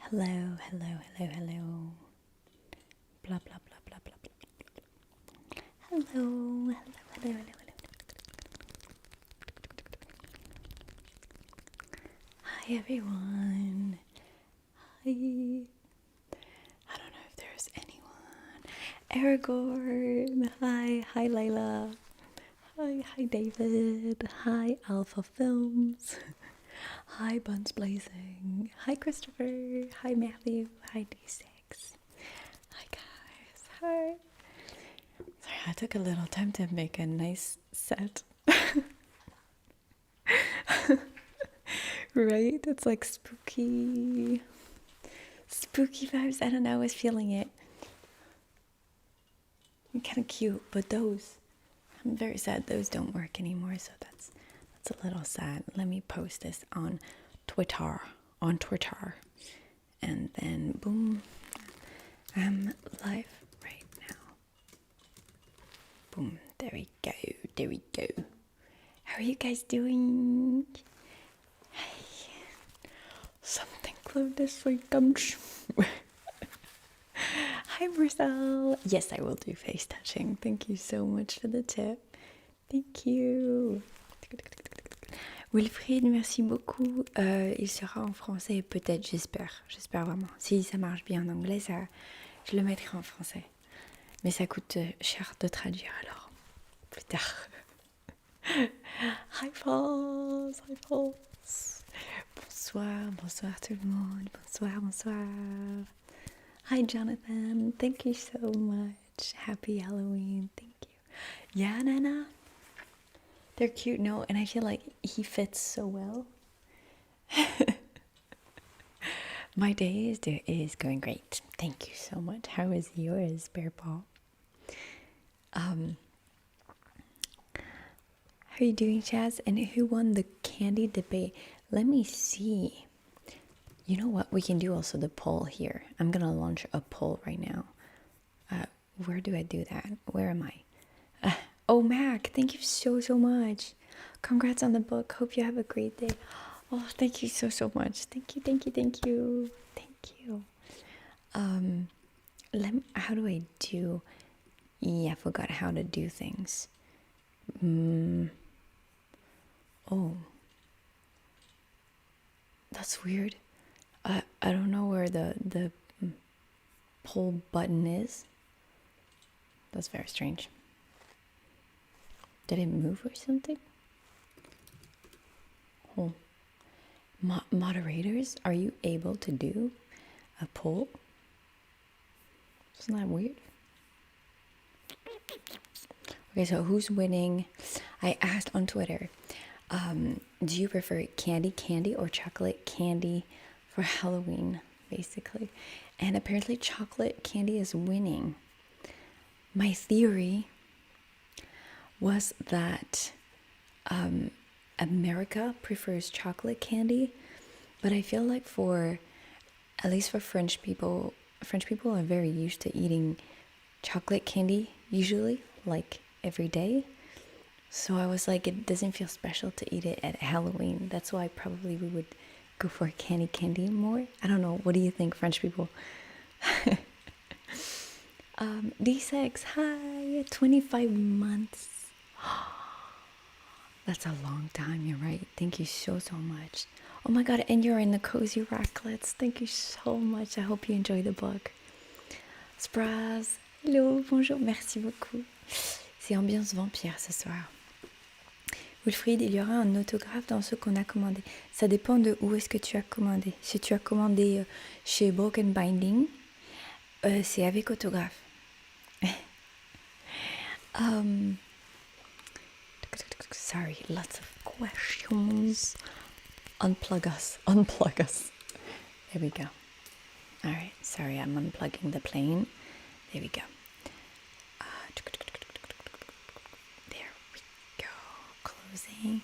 Hello, hello, hello, hello. Blah, blah, blah, blah, blah, blah. Hello, hello, hello, hello, hello. Hi, everyone. Hi. I don't know if there's anyone. Aragorn. Hi, Layla. Hi, David. Hi, Alpha Films. Hi, Buns Blazing. Hi, Christopher. Hi, Matthew. Hi, D6. Hi, guys. Hi. Sorry, I took a little time to make a nice set. Right? It's like spooky. Spooky vibes. I don't know. I was feeling it. Kind of cute, but those, I'm very sad those don't work anymore, so that's a little sad. Let me post this on Twitter, and then boom, I'm live right now. Boom, there we go, there we go. How are you guys doing? Hey, something glowed this week. Hi, Marcel. Yes, I will do face touching. Thank you so much for the tip. Thank you. Wilfried, merci beaucoup. Il sera en français, peut-être, j'espère. J'espère vraiment. Si ça marche bien en anglais, je le mettrai en français. Mais ça coûte cher de traduire, alors plus tard. Hi, Falls. Hi, Falls. Bonsoir, bonsoir tout le monde. Bonsoir, bonsoir. Hi, Jonathan. Thank you so much. Happy Halloween. Thank you. Yeah, Nana. They're cute, no? And I feel like he fits so well. My day is going great. Thank you so much. How is yours, Bear Paw? How are you doing, Chaz? And who won the candy debate? Let me see. You know what? We can do also the poll here. I'm gonna launch a poll right now. Where do I do that? Where am I? Oh, Mac, thank you so much. Congrats on the book. Hope you have a great day. Oh, thank you so much. Thank you. How do I do? Yeah, I forgot how to do things. Oh, that's weird. I don't know where the poll button is. That's very strange. Did it move or something? Oh. Moderators, are you able to do a poll? Isn't that weird? Okay, so who's winning? I asked on Twitter, do you prefer candy or chocolate candy for Halloween, basically? And apparently chocolate candy is winning. My theory was that America prefers chocolate candy, but I feel like at least for French people are very used to eating chocolate candy usually, like every day. So I was like, it doesn't feel special to eat it at Halloween. That's why probably we would go for candy more. I don't know. What do you think, French people? D6, hi, 25 months. That's a long time, you're right. Thank you so much. Oh my god, and you're in the cozy raclets. Thank you so much. I hope you enjoy the book. Spraz, hello, bonjour, merci beaucoup. C'est ambiance vampire ce soir. Wilfried, il y aura un autographe dans ce qu'on a commandé. Ça dépend de où est-ce que tu as commandé. Si tu as commandé chez Broken Binding, c'est avec autographe. Sorry, lots of questions. Unplug us. There we go. All right, sorry, I'm unplugging the plane. There we go. There we go. Closing.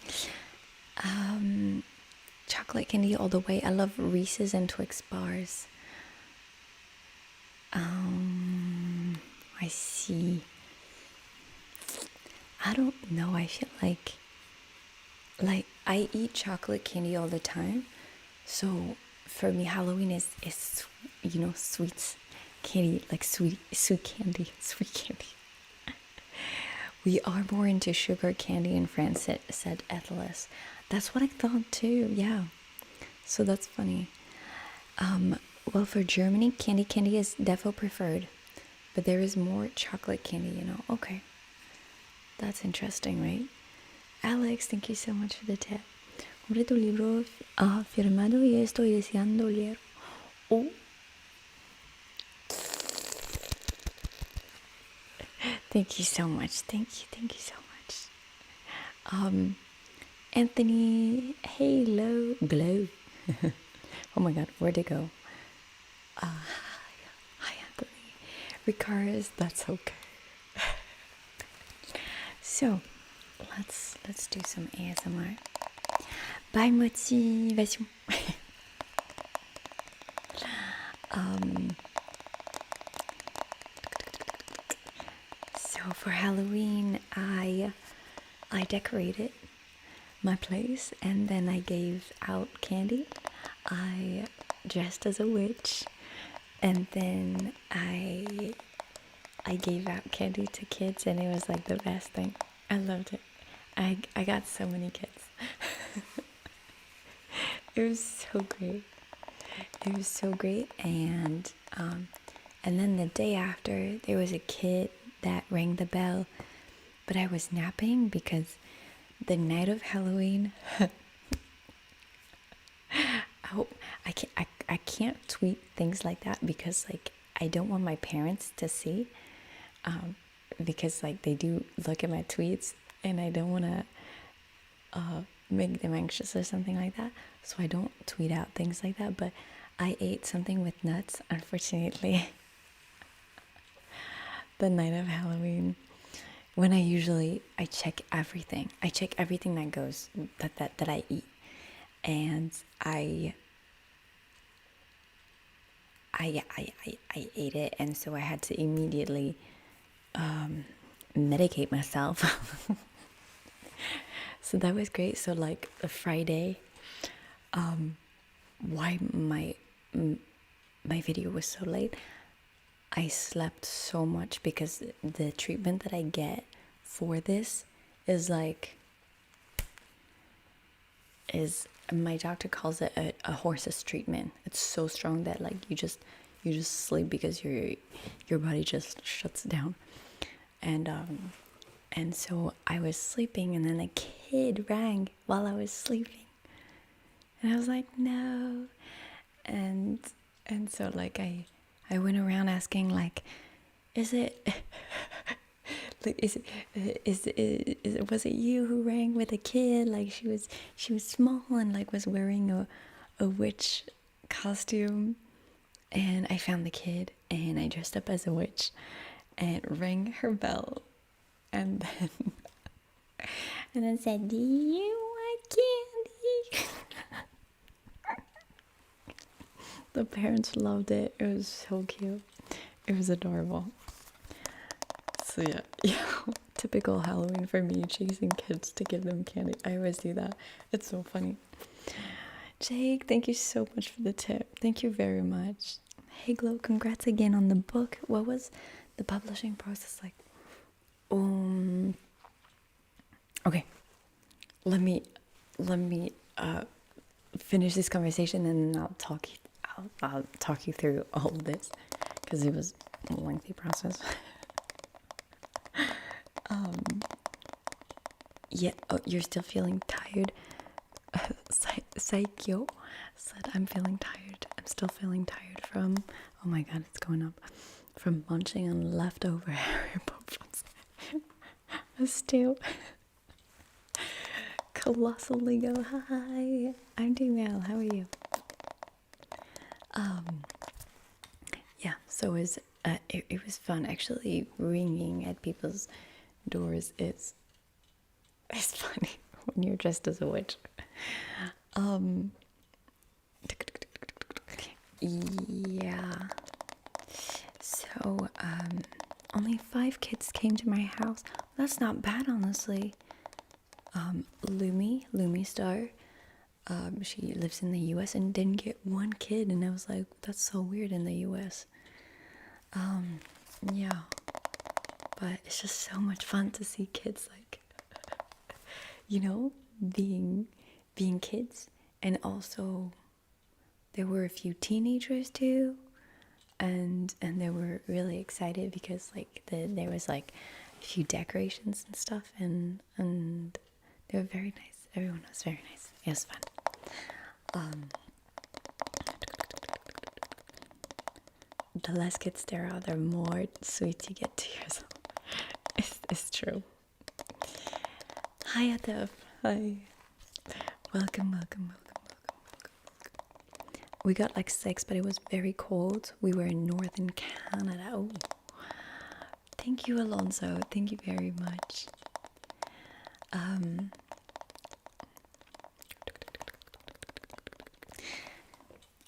Chocolate candy all the way. I love Reese's and Twix bars. I see. I don't know. I feel like I eat chocolate candy all the time. So for me, Halloween is sweets, candy, like sweet candy, sweet candy. We are more into sugar candy in France, said Ethelis. That's what I thought too, yeah. So that's funny. Well, for Germany, candy is defo preferred, but there is more chocolate candy, Okay, that's interesting, right? Alex, thank you so much for the tip. Compré tu libro firmado y estoy deseando leer. Oh. Thank you so much. Thank you so much. Anthony, hello, glow. Oh my God, where'd it go? Hi, Anthony. Ricard's, that's okay. So, let's do some ASMR. By motivation. So for Halloween, I decorated my place, and then I gave out candy. I dressed as a witch, and then I gave out candy to kids, and it was like the best thing. I loved it. I got so many kids. It was so great. It was so great, and then the day after, there was a kid that rang the bell, but I was napping because the night of Halloween. I can't tweet things like that because like I don't want my parents to see, because like they do look at my tweets, and I don't want to make them anxious or something like that. So I don't tweet out things like that. But I ate something with nuts, unfortunately, the night of Halloween. When I check everything. I check everything that goes that I eat, and I ate it, and so I had to immediately medicate myself. So that was great. So like a Friday, why my video was so late, I slept so much because the treatment that I get for this is my doctor calls it a horse's treatment. It's so strong that like you just sleep because your body just shuts down. And so I was sleeping, and then a kid rang while I was sleeping, and I was like, no. And so like I went around asking like, is it like was it you who rang with a kid? Like she was small and like was wearing a witch costume. And I found the kid, and I dressed up as a witch and rang her bell, and then said, do you want candy? The parents loved it. It was so cute. It was adorable. So yeah, typical Halloween for me, chasing kids to give them candy. I always do that. It's so funny. Jake, thank you so much for the tip. Thank you very much. Hey Glow, congrats again on the book. What was the publishing process like? Okay, let me finish this conversation, and then I'll talk you through all of this, because it was a lengthy process. Yeah, you're still feeling tired? Saikyo said, I'm feeling tired. I'm still feeling tired from, oh my God, it's going up, from munching on leftover Harry Poppins. Still. Colossal Lego, hi. I'm doing well. How are you? Yeah, so it was fun actually. Ringing at people's doors is funny when you're dressed as a witch. Yeah. So only 5 kids came to my house. That's not bad, honestly. Lumi Star, She lives in the US and didn't get one kid, and I was like, that's so weird in the US. Yeah, but it's just so much fun to see kids like, you know, being kids. And also there were a few teenagers too, and they were really excited because like there was like a few decorations and stuff, and they were very nice. Everyone was very nice. It was fun. The less kids there are, the more sweet you get to yourself. It's true. Hi, Adab. Hi. Welcome, welcome, welcome, welcome. We got like 6, but it was very cold. We were in northern Canada. Oh, thank you, Alonso. Thank you very much.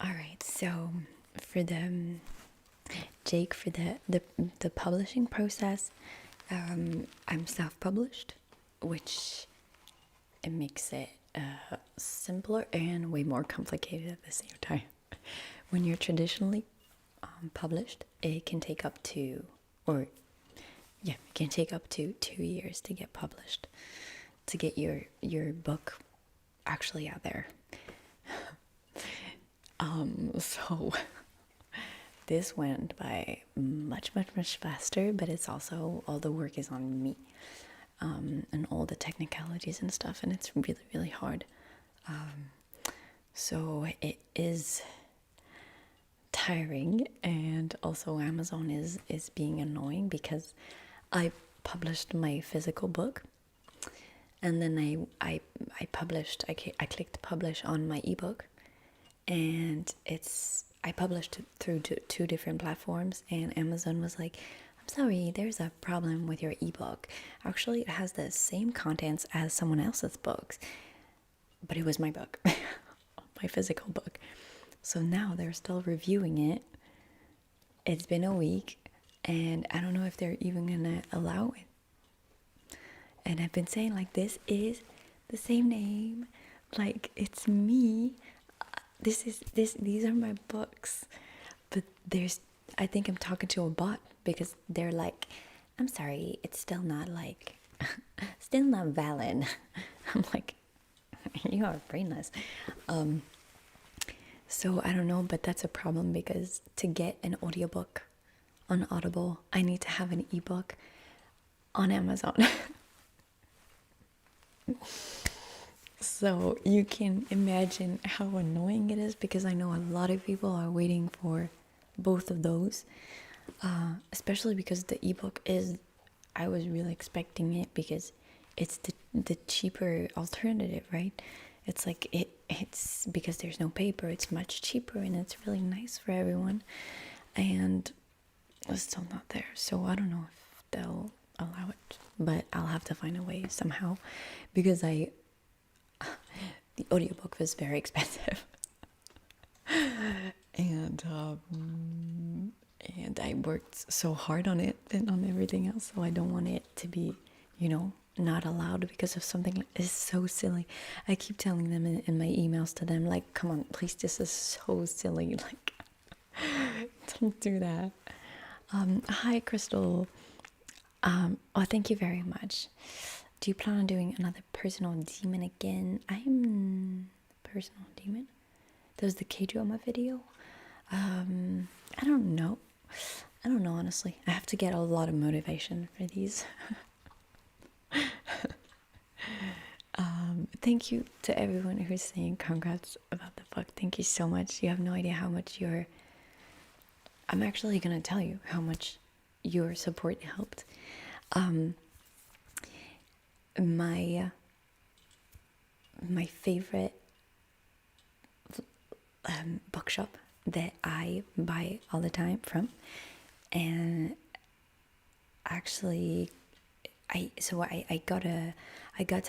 All right. So for the Jake, for the publishing process, I'm self-published, which it makes it simpler and way more complicated at the same time. When you're traditionally published, it can take up to, or yeah, it can take up to 2 years to get published, to get your book actually out there. So this went by much faster, but it's also, all the work is on me, and all the technicalities and stuff, and it's really hard. So it is tiring, and also Amazon is being annoying because I published my physical book, and then I clicked publish on my ebook, and I published it through two different platforms, and Amazon was like, I'm sorry, there's a problem with your ebook. Actually, it has the same contents as someone else's books, but it was my book, my physical book. So now they're still reviewing it. It's been a week, and I don't know if they're even gonna allow it. And I've been saying like, this is the same name, like it's me. These are my books. But I think I'm talking to a bot, because they're like, I'm sorry, it's still not like still not valid. I'm like, you are brainless. So I don't know, but that's a problem, because to get an audiobook on Audible, I need to have an ebook on Amazon. So you can imagine how annoying it is, because I know a lot of people are waiting for both of those, especially because the ebook is, I was really expecting it, because it's the cheaper alternative, right? It's like it's because there's no paper, it's much cheaper, and it's really nice for everyone, and it's still not there. So I don't know if they'll allow it, but I'll have to find a way somehow, because the audiobook was very expensive. and I worked so hard on it and on everything else, so I don't want it to be, not allowed because of something is so silly. I keep telling them in my emails to them, like, come on, please, this is so silly, like, don't do that. Hi, Crystal. Thank you very much. Do you plan on doing another personal demon again? I'm personal demon. That was the K-drama video. I don't know. Honestly. I have to get a lot of motivation for these. Thank you to everyone who's saying congrats about the book. Thank you so much. You have no idea how much I'm actually gonna tell you how much your support helped. My favorite bookshop that I buy all the time from, and actually I got to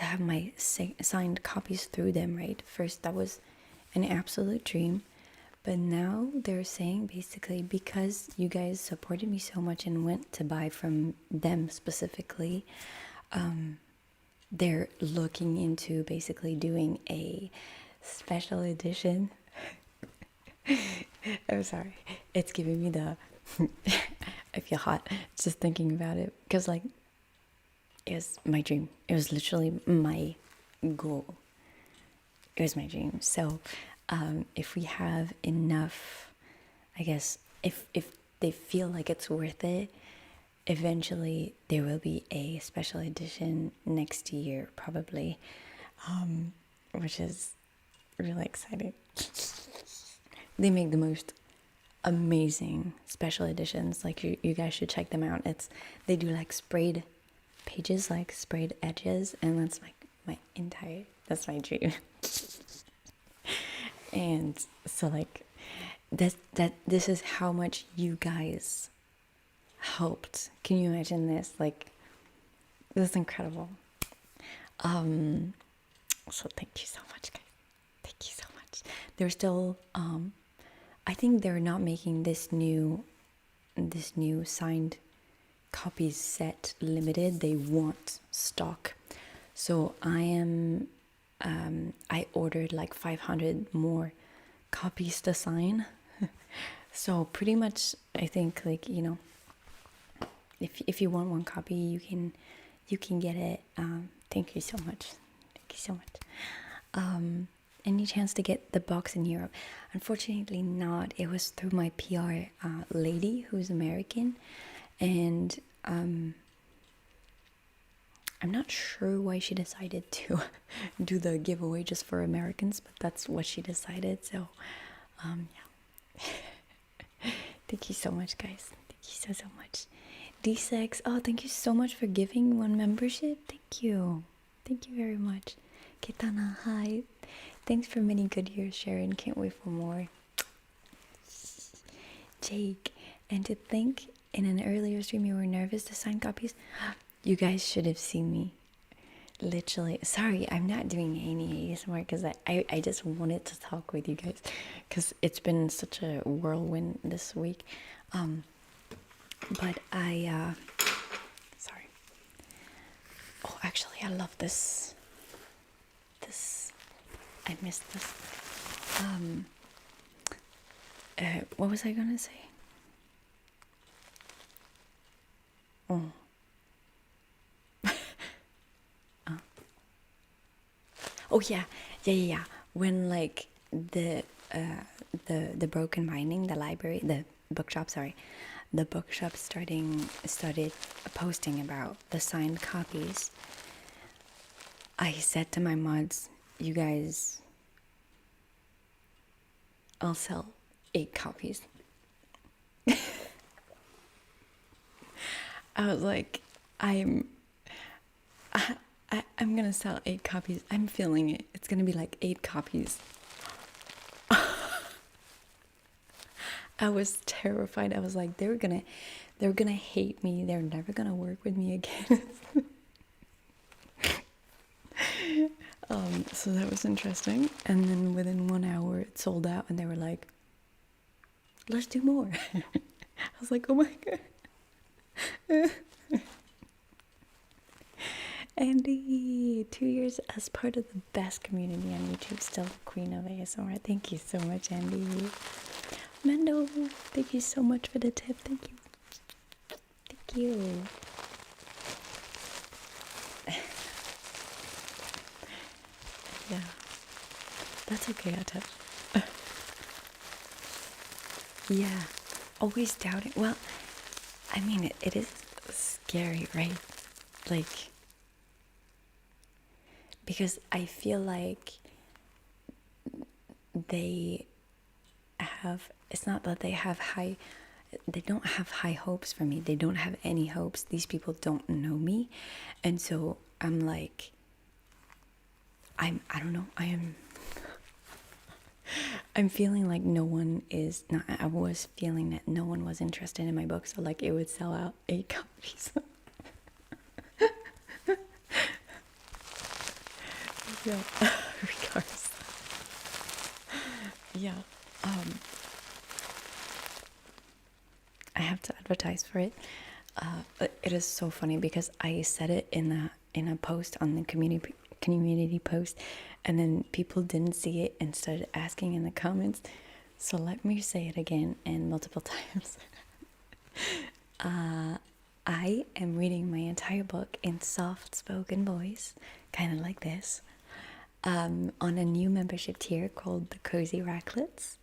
have my signed copies through them, right? First, that was an absolute dream, but now they're saying, basically, because you guys supported me so much and went to buy from them specifically, they're looking into basically doing a special edition. I'm sorry. It's giving me the I feel hot just thinking about it, because like it was my dream. It was literally my goal. It was my dream. So if we have enough, I guess if they feel like it's worth it, eventually there will be a special edition next year probably, which is really exciting. They make the most amazing special editions. Like you guys should check them out. They do like sprayed pages, like sprayed edges, and that's like that's my dream. And so like this is how much you guys helped. Can you imagine this? Like, this is incredible. So thank you so much, guys. Thank you so much. They're still I think they're not making this new signed copies set limited. They want stock. So I ordered like 500 more copies to sign. So pretty much I think, like, you know, if you want one copy, you can get it. Thank you so much. Thank you so much. Any chance to get the box in Europe? Unfortunately not. It was through my PR lady who's American, and I'm not sure why she decided to do the giveaway just for Americans, but that's what she decided. So yeah. Thank you so much, guys. Thank you so much. D6, oh, thank you so much for giving one membership. Thank you very much. Kitana, hi. Thanks for many good years, Sharon. Can't wait for more. Jake, and to think in an earlier stream you were nervous to sign copies. You guys should have seen me. Literally, sorry, I'm not doing any ASMR because I just wanted to talk with you guys because it's been such a whirlwind this week. But sorry. Oh, actually, I love this. I missed this. What was I gonna say? Oh. Oh yeah. When like the Broken Binding, the library, the bookshop started posting about the signed copies, I said to my mods, you guys, I'll sell 8 copies. I was like, I'm gonna sell 8 copies. I'm feeling it. It's gonna be like 8 copies. I was terrified. I was like, they're gonna hate me. They're never gonna work with me again. So that was interesting. And then within 1 hour, it sold out, and they were like, let's do more. I was like, oh my god. Andy, 2 years as part of the best community on YouTube, still the queen of ASMR. Thank you so much, Andy. Mendo, thank you so much for the tip. Thank you. Thank you. Yeah, that's okay, Atef. Yeah, always doubting. Well, I mean, it is scary, right? Like, because I feel like they have, it's not that they don't have high hopes for me. They don't have any hopes. These people don't know me. And so I'm like, I don't know. I'm feeling like I was feeling that no one was interested in my book. So like it would sell out 8 copies. Yeah, regardless. Yeah, I have to advertise for it. It is so funny because I said it in a post on the community post, and then people didn't see it and started asking in the comments. So let me say it again and multiple times. I am reading my entire book in soft-spoken voice, kind of like this, on a new membership tier called the Cozy Racklets.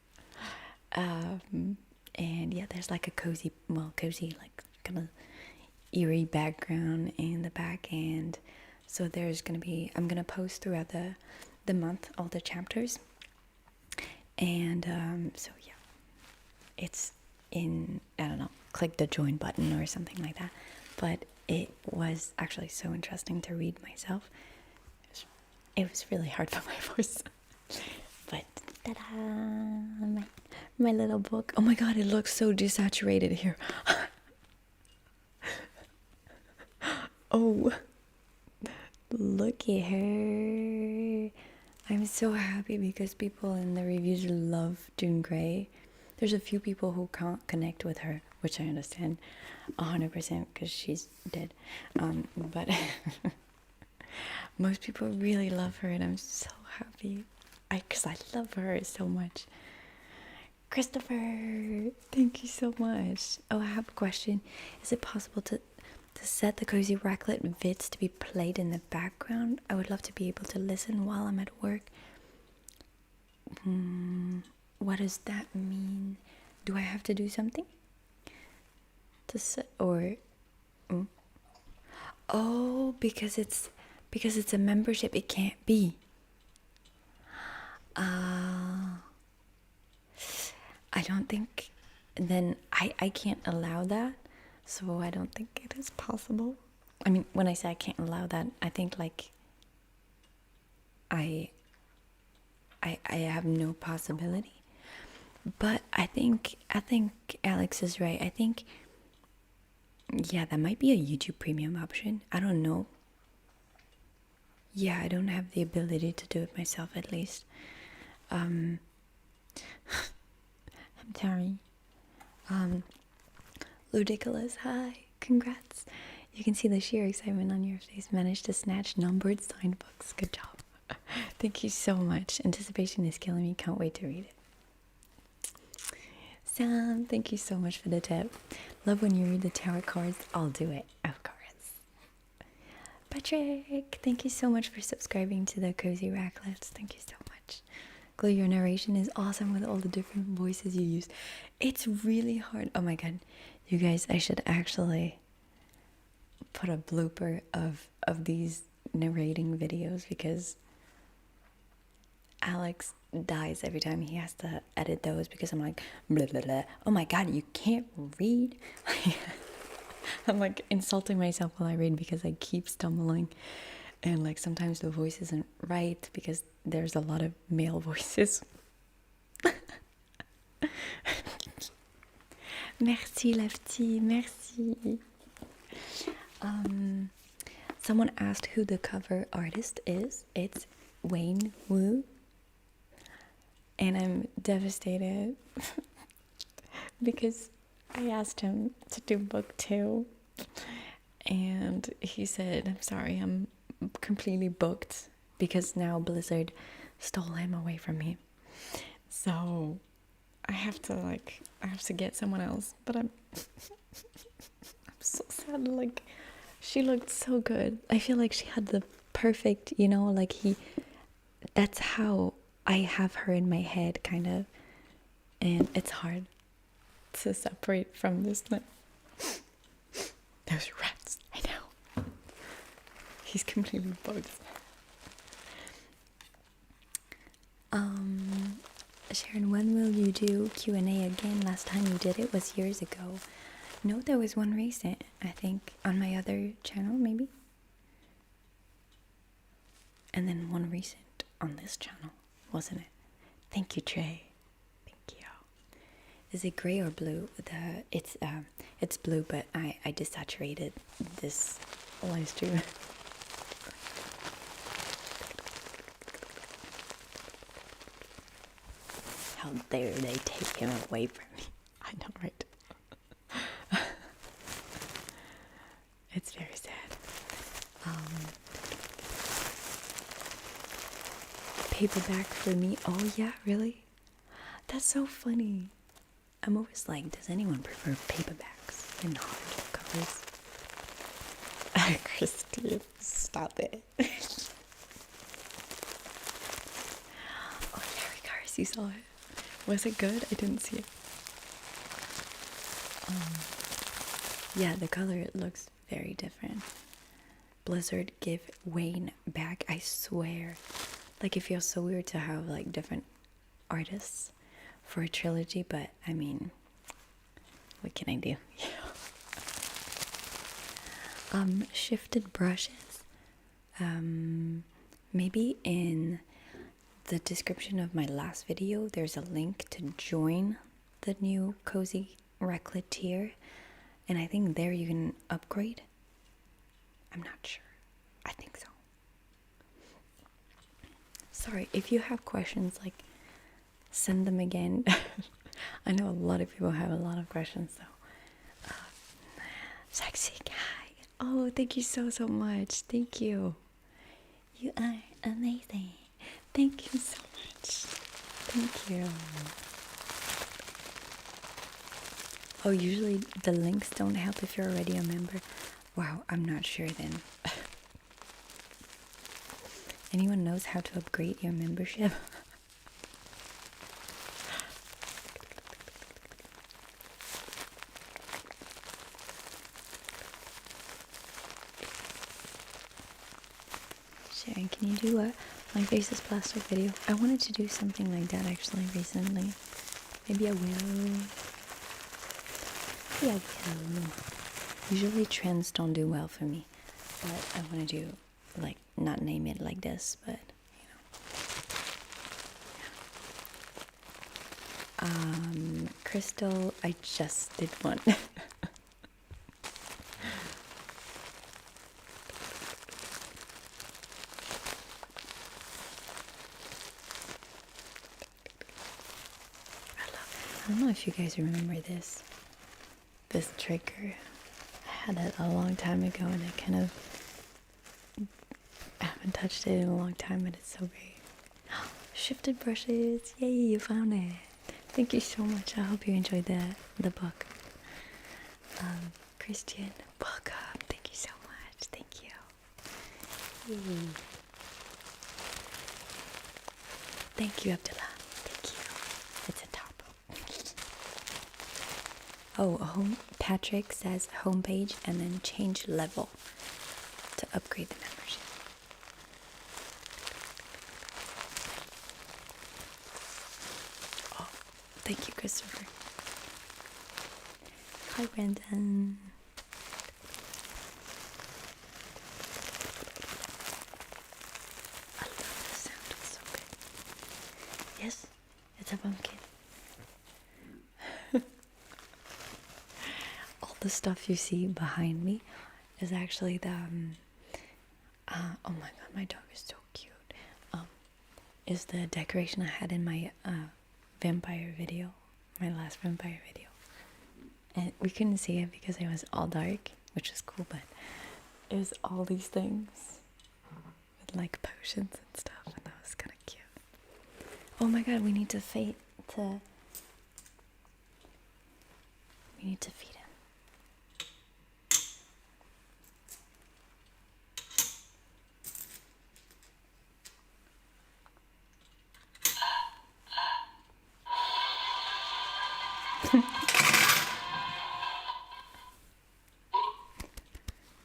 And yeah, there's like a cozy, like kind of eerie background in the back end. So there's gonna be, I'm gonna post throughout the month all the chapters. And so yeah, it's in, I don't know, click the join button or something like that. But it was actually so interesting to read myself. It was really hard for my voice. But ta-da! My little book. Oh my god, it looks so desaturated here. Oh, look at her. I'm so happy because people in the reviews love June Gray. There's a few people who can't connect with her, which I understand 100% because she's dead. But most people really love her, and I'm so happy because I love her so much. Christopher, thank you so much. Oh, I have a question. Is it possible to set the Cozy Racklet vids to be played in the background? I would love to be able to listen while I'm at work. What does that mean? Do I have to do something to set, or oh, because it's a membership, it can't be. I don't think, then I can't allow that, so I don't think it is possible. I mean, when I say I can't allow that, I think like I have no possibility. But I think Alex is right. I think, yeah, that might be a YouTube Premium option. I don't know. Yeah, I don't have the ability to do it myself, at least. I'm sorry. Ludicrous, hi, congrats. You can see the sheer excitement on your face. Managed to snatch numbered signed books. Good job. Thank you so much. Anticipation is killing me. Can't wait to read it. Sam, thank you so much for the tip. Love when you read the tarot cards. I'll do it, of course. Patrick, thank you so much for subscribing to the Cozy Racklets. Thank you so much. Glue, your narration is awesome with all the different voices you use. It's really hard. Oh my god. You guys, I should actually put a blooper of these narrating videos, because Alex dies every time he has to edit those, because I'm like, blah, blah, blah. Oh my god, you can't read? I'm like insulting myself while I read because I keep stumbling, and like sometimes the voice isn't right because there's a lot of male voices. Merci Lefty, merci. Someone asked who the cover artist is. It's Wayne Wu, and I'm devastated because I asked him to do book 2, and he said, I'm sorry, I'm completely booked, because now Blizzard stole him away from me. So I have to get someone else. But I'm so sad. Like, she looked so good. I feel like she had the perfect, like that's how I have her in my head, kind of. And it's hard to separate from this. Those rats, I know. He's completely bugged. Sharon, when will you do Q&A again? Last time you did it was years ago. No, there was one recent, I think, on my other channel, maybe. And then one recent on this channel, wasn't it? Thank you, Trey. Thank you. Is it gray or blue? It's blue, but I desaturated this live stream. How dare they take him away from me? I know, right? It's very sad. paperback for me. Oh yeah, really? That's so funny. I'm always like, does anyone prefer paperbacks than hardcovers? Christine, stop it. Oh yeah, Ricardo, you saw it. Was it good? I didn't see it. Yeah, the color, it looks very different. Blizzard, give Wayne back, I swear. Like, it feels so weird to have like different artists for a trilogy, but I mean, what can I do? Shifted brushes. Maybe in the description of my last video, there's a link to join the new Cozy Raclette tier, and I think there you can upgrade. I'm not sure. I think so. Sorry, if you have questions, like, send them again. I know a lot of people have a lot of questions, so. Sexy guy. Oh, thank you so much. Thank you. You are amazing. Thank you so much. Thank you. Oh, usually the links don't help if you're already a member. Wow, I'm not sure then. Anyone knows how to upgrade your membership? Sharon, can you do a My Face is Plastic video? I wanted to do something like that actually recently. Maybe I will. Maybe I will. Usually trends don't do well for me, but I want to do, like, not name it like this, but you know. Crystal, I just did one. I don't know if you guys remember this trigger. I had it a long time ago, and I haven't touched it in a long time, but it's so great. Shifted brushes, yay, you found it. Thank you so much. I hope you enjoyed the book. Christian, welcome. Thank you so much. Thank you. Yay. Thank you, Abdullah. Thank you. It's a top. Oh, Patrick says homepage and then change level to upgrade the membership. Oh, thank you, Christopher. Hi, Brandon. I love the sound. It's so good. Yes, it's a pumpkin. All the stuff you see behind me is actually the oh my god, my dog is so cute. Is the decoration I had in my vampire video, my last vampire video. And we couldn't see it because it was all dark, which was cool, but it was all these things with like potions and stuff, and that was kind of cute. Oh my god, we need to feed him.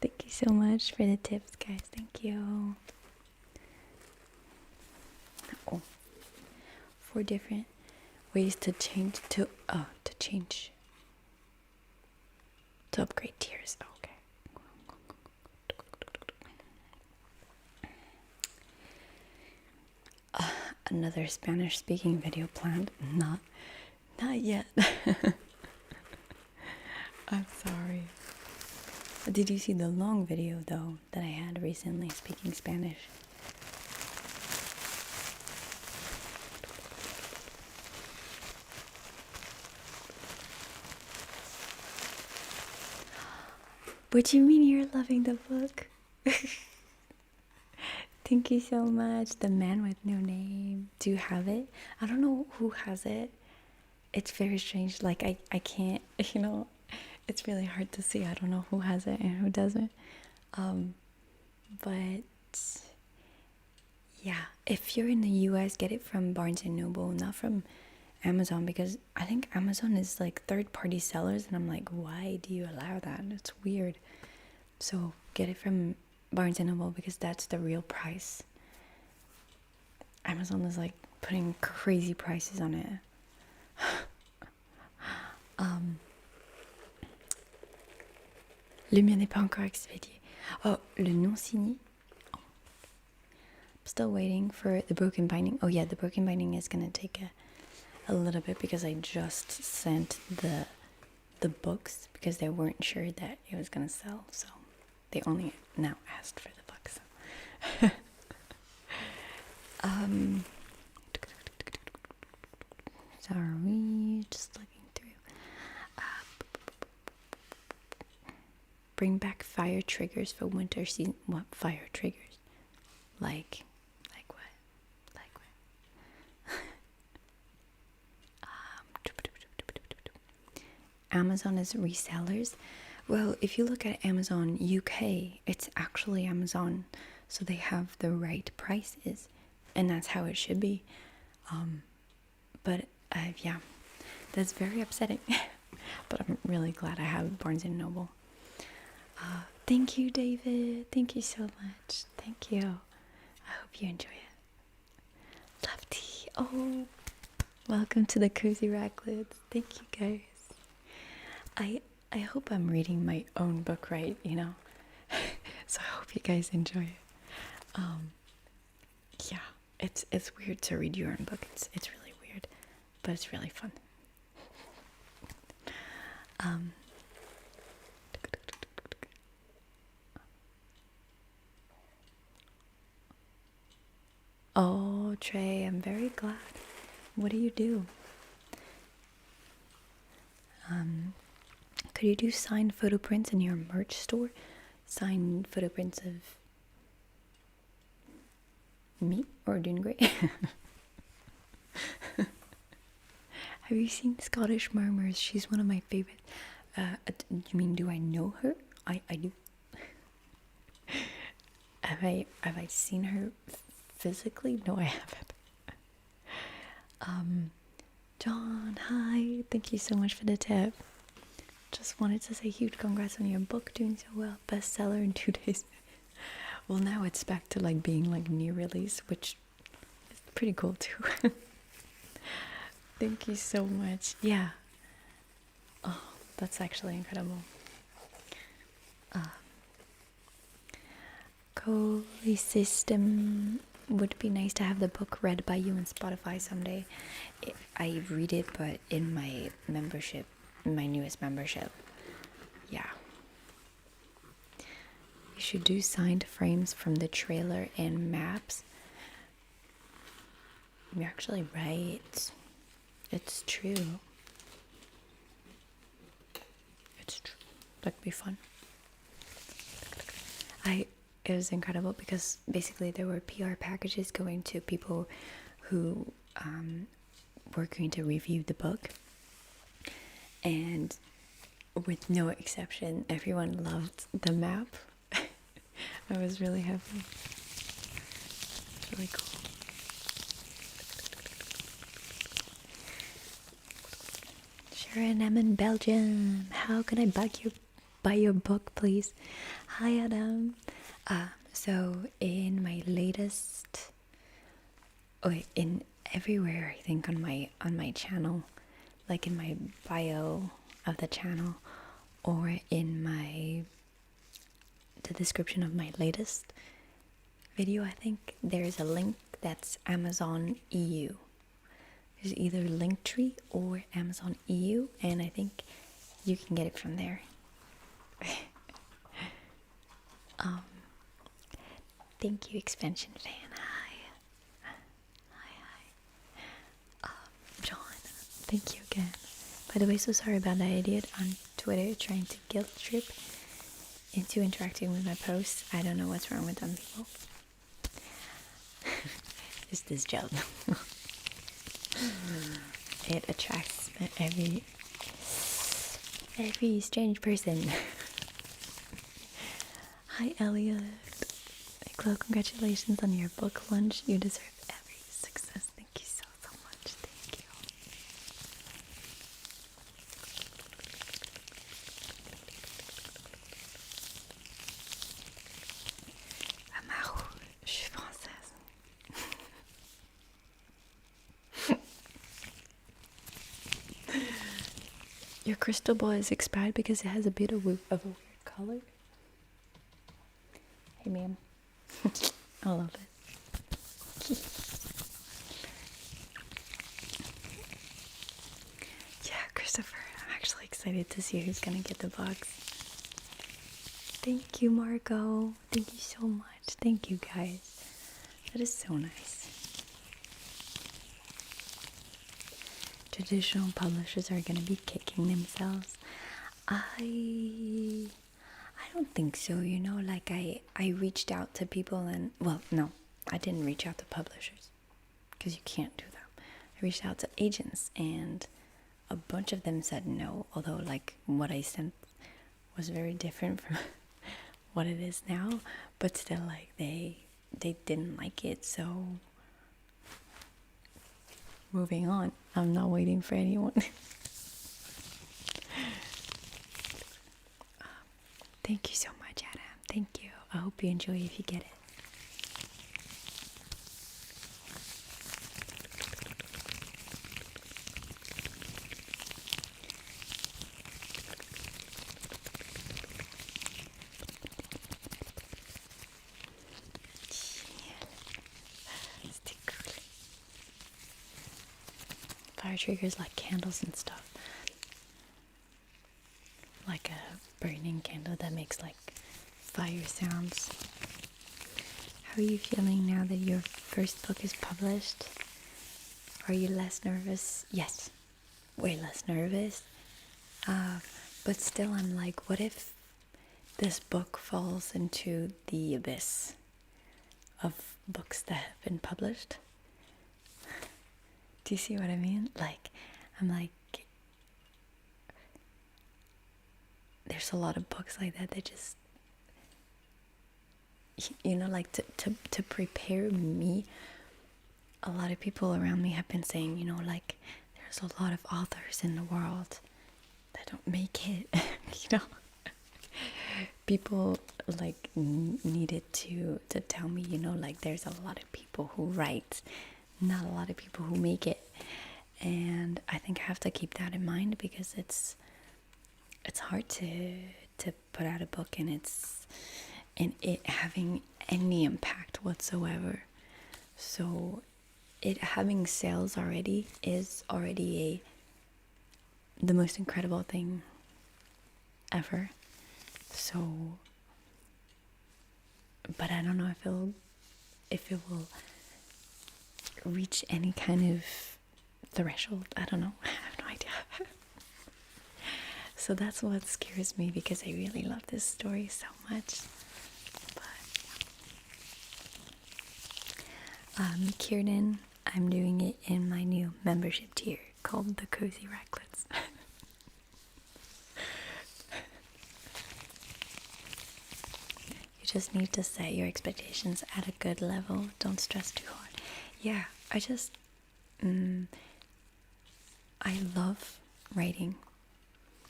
Thank you so much for the tips, guys. Thank you. Oh, 4 different ways to upgrade tiers. Okay. Another Spanish speaking video planned. Not yet. I'm sorry. Did you see the long video though that I had recently speaking Spanish? What do you mean you're loving the book? Thank you so much. The Man with No Name. Do you have it? I don't know who has it. It's very strange. Like I can't, it's really hard to see. I don't know who has it and who doesn't. But yeah, if you're in the US, get it from Barnes and Noble, not from Amazon, because I think Amazon is like third-party sellers, and I'm like, why do you allow that? It's weird. So get it from Barnes and Noble because that's the real price. Amazon is like putting crazy prices on it. Le mien n'est pas encore expédié. Oh, le non signé. Oh. I'm still waiting for the broken binding. Oh yeah, the broken binding is gonna take a little bit because I just sent the books because they weren't sure that it was gonna sell, so they only now asked for the books. Sorry, just looking through. Bring back fire triggers for winter season. What fire triggers? Like what? Like what? Amazon is resellers. Well, if you look at Amazon UK, it's actually Amazon, so they have the right prices, and that's how it should be. But yeah, that's very upsetting. But I'm really glad I have Barnes and Noble. Thank you, David. Thank you so much. Thank you. I hope you enjoy it. Love tea. Oh, welcome to the Cozy Racklets. Thank you, guys. I hope I'm reading my own book right, so I hope you guys enjoy it. Yeah, it's weird to read your own book. It's really weird, but it's really fun. Oh, Trey, I'm very glad. What do you do? Could you do signed photo prints in your merch store? Signed photo prints of me or doing great? Have you seen Scottish Murmurs? She's one of my favorites. You mean, do I know her? I do. Have I seen her physically? No, I haven't. John, hi. Thank you so much for the tip. Just wanted to say huge congrats on your book doing so well. Bestseller in 2 days. Well, now it's back to like being like new release, which is pretty cool too. Thank you so much. Yeah. Oh, that's actually incredible. Holy system. Would be nice to have the book read by you on Spotify someday. I read it, but in my membership, my newest membership. Yeah. You should do signed frames from the trailer and maps. You're actually right. It's true. It's true. That'd be fun. It was incredible because basically there were PR packages going to people who were going to review the book, and with no exception, everyone loved the map. I was really happy. It's really cool. Sharon, I'm in Belgium. How can I buy your book, please? Hi, Adam. So in my latest, in everywhere, I think on my channel, like in my bio of the channel, or in the description of my latest video, I think there's a link that's Amazon EU. There's either Linktree or Amazon EU, and I think you can get it from there. Thank you, expansion fan. Hi. John, thank you again. By the way, so sorry about that idiot on Twitter trying to guilt trip into interacting with my posts. I don't know what's wrong with them people. is this gel. It attracts every strange person. Hi, Elliot. Chloe, congratulations on your book launch. You deserve every success. Thank you so much. Thank you. Amaru, je suis française. Your crystal ball is expired because it has a bit of a weird color. Hey, ma'am. I love it. Yeah, Christopher, I'm actually excited to see who's gonna get the box. Thank you, Marco. Thank you so much. Thank you, guys. That is so nice. Traditional publishers are gonna be kicking themselves. I don't think so, you know, like I reached out to people and, well, no, I didn't reach out to publishers because you can't do that. I reached out to agents and a bunch of them said no, although like what I sent was very different from what it is now, but still like they didn't like it, so moving on. I'm not waiting for anyone. Thank you so much, Adam. Thank you. I hope you enjoy if you get it. Fire triggers like candles and stuff. Like a burning candle that makes like fire sounds. How are you feeling now that your first book is published? Are you less nervous? Yes, way less nervous. But still, I'm like, what if this book falls into the abyss of books that have been published? Do you see what I mean? Like, I'm like, there's a lot of books like that just, you know, like to prepare me. A lot of people around me have been saying, you know, like there's a lot of authors in the world that don't make it. You know, people like needed to tell me, you know, like there's a lot of people who write, not a lot of people who make it. And I think I have to keep that in mind because it's hard to put out a book and it having any impact whatsoever. So it having sales already is already the most incredible thing ever. So, but I don't know if it will reach any kind of threshold. I don't know. I have no idea. So that's what scares me because I really love this story so much. But Kiernan, I'm doing it in my new membership tier called the Cozy Racklets. You just need to set your expectations at a good level. Don't stress too hard. Yeah, I just I love writing.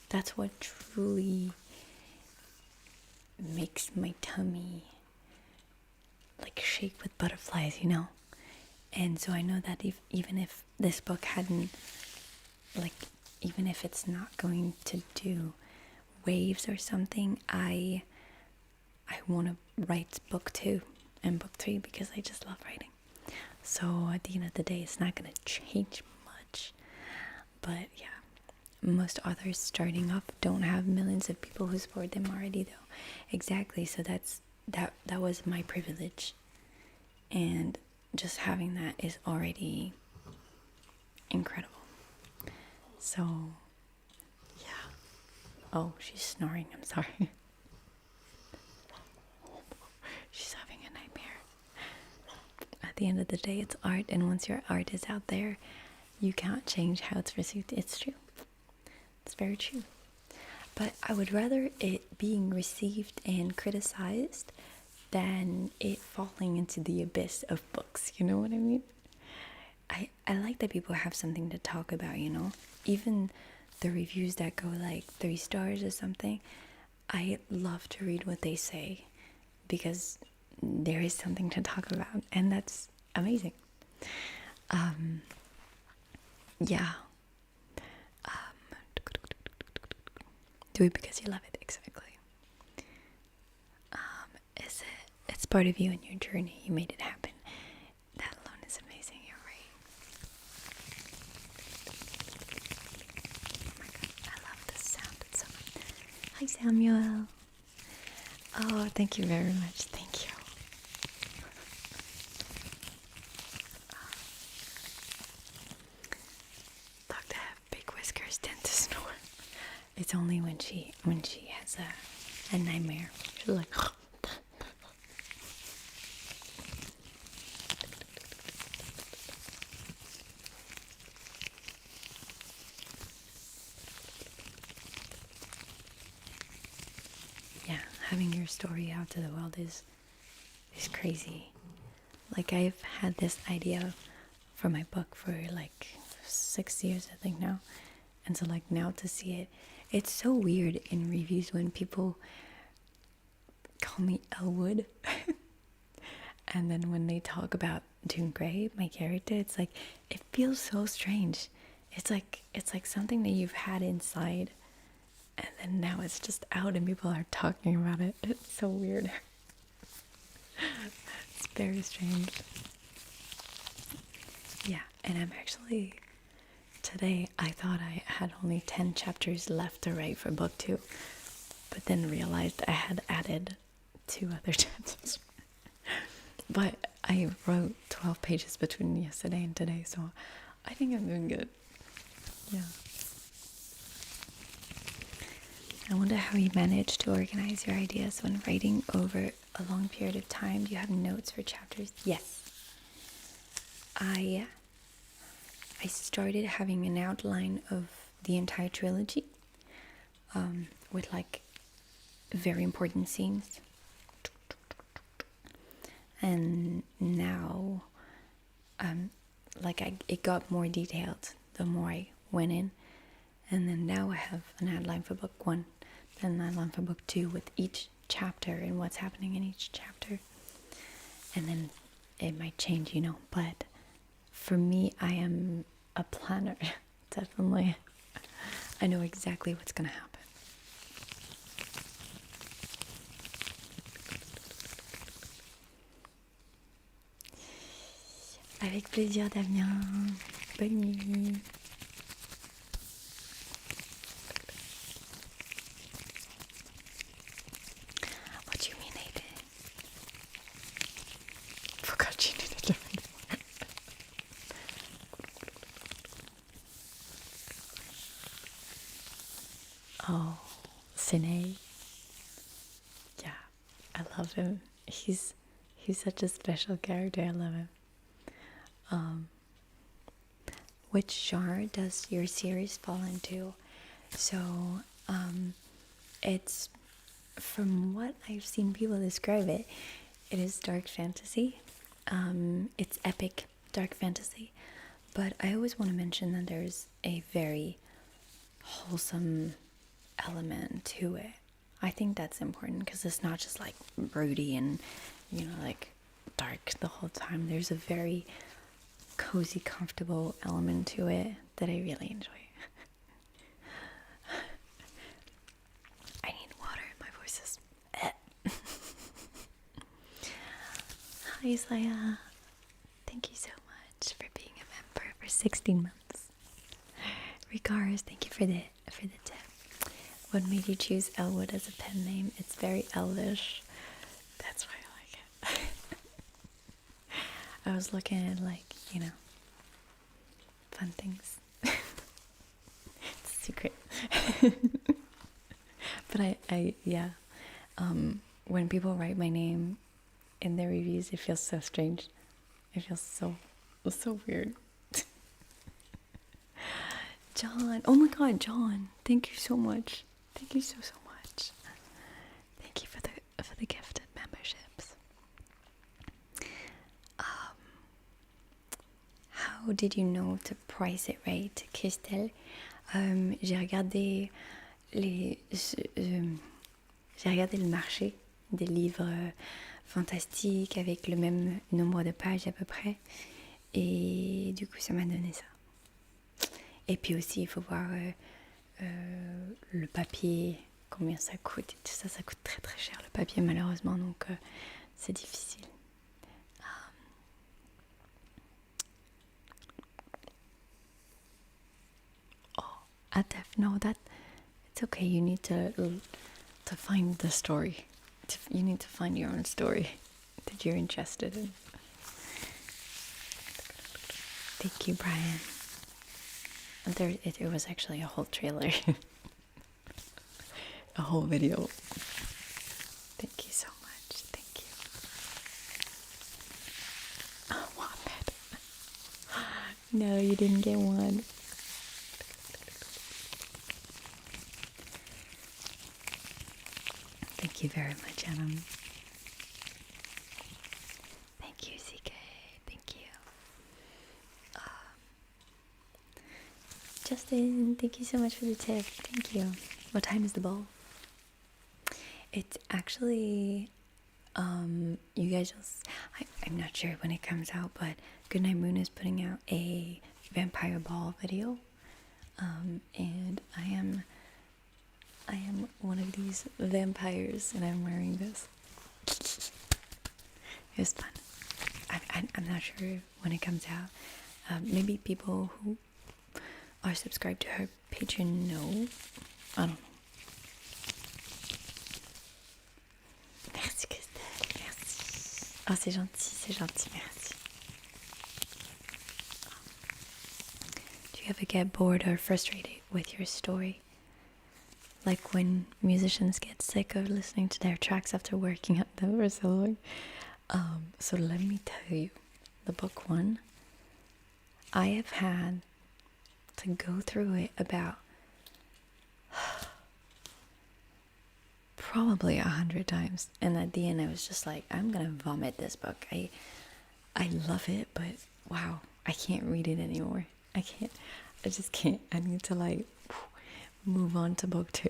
That's what truly makes my tummy like shake with butterflies, you know? And so I know that even if this book hadn't, like, even if it's not going to do waves or something, I want to write book 2 and book 3 because I just love writing. So at the end of the day, it's not going to change much. But yeah, most authors starting off don't have millions of people who support them already, though. Exactly. So that was my privilege, and just having that is already incredible. So yeah. Oh, she's snoring. I'm sorry. She's having a nightmare. At the end of the day, it's art, and once your art is out there, you can't change how it's received. It's true. It's very true. But I would rather it being received and criticized than it falling into the abyss of books. You know what I mean? I like that people have something to talk about, you know? Even the reviews that go like 3 stars or something, I love to read what they say because there is something to talk about, and that's amazing. Yeah. Do it because you love it, exactly. Is it? It's part of you and your journey. You made it happen. That alone is amazing. You're right. Oh my god, I love this sound. It's so good. Hi, Samuel. Oh, thank you very much. Thank you. Dog to have big whiskers tend to snore. It's only when she has a nightmare. She's like. Yeah, having your story out to the world is crazy. Like, I've had this idea for my book for like 6 years, I think now. And so like now to see it, it's so weird in reviews when people call me Elwood. And then when they talk about June Grey, my character, it's like, it feels so strange. It's like something that you've had inside, and then now it's just out and people are talking about it. It's so weird. It's very strange. Yeah, and I'm actually, today I thought I had only 10 chapters left to write for book 2, but then realized I had added 2 other chapters. But I wrote 12 pages between yesterday and today, so I think I'm doing good. Yeah. I wonder how you manage to organize your ideas when writing over a long period of time. Do you have notes for chapters? Yes. I started having an outline of the entire trilogy, with like very important scenes. And now, it got more detailed the more I went in. And then now I have an outline for book 1, then an outline for book 2 with each chapter and what's happening in each chapter. And then it might change, you know, but for me, I am a planner. Definitely. I know exactly what's going to happen. Avec plaisir, Damien. Bonne nuit. What do you mean, Aiden? Forgot you needed to read more. Oh, Sine. Yeah, I love him. He's such a special character. I love him. Which genre does your series fall into? So, it's, from what I've seen people describe it, it is dark fantasy. It's epic dark fantasy. But I always want to mention that there's a very wholesome element to it. I think that's important because it's not just like broody and, you know, like dark the whole time. There's a very cozy, comfortable element to it that I really enjoy. I need water. My voice is. Hi, Isaiah. Thank you so much for being a member for 16 months. Regards, thank you for the tip. What made you choose Elwood as a pen name? It's very elvish. That's why I like it. I was looking at, like, you know, fun things. It's a secret. But yeah. When people write my name in their reviews, it feels so strange. It feels so weird. John, oh my God, John, thank you so much. Thank you so much. Thank you for the gifted memberships. How did you know to price it right, Christelle? J'ai regardé j'ai regardé le marché des livres fantastiques avec le même nombre de pages à peu près, et du coup ça m'a donné ça. Et puis aussi il faut voir le papier, combien ça coûte, et tout ça, ça coûte très très cher le papier malheureusement, donc c'est difficile. Atef, no, that it's okay. You need to find the story. You need to find your own story that you're interested in. Thank you, Brian. It was actually a whole trailer, a whole video. Thank you so much. Thank you. Oh, Mohammed. No, you didn't get one. Thank you very much, Adam. Thank you, CK. Thank you. Justin, thank you so much for the tip. Thank you. What time is the ball? It's actually, you guys I'm not sure when it comes out, but Goodnight Moon is putting out a vampire ball video. And I am one of these vampires, and I'm wearing this. It was fun. I'm not sure when it comes out. Maybe people who are subscribed to her Patreon know. I don't know. Merci Christelle, merci. Oh, c'est gentil, merci. Do you ever get bored or frustrated with your story? Like when musicians get sick of listening to their tracks after working at them for so long. So let me tell you, the book one, I have had to go through it about probably 100 times, and at the end I was just like, I'm gonna vomit this book. I love it, but wow, I can't read it anymore. I just can't. I need to move on to book 2,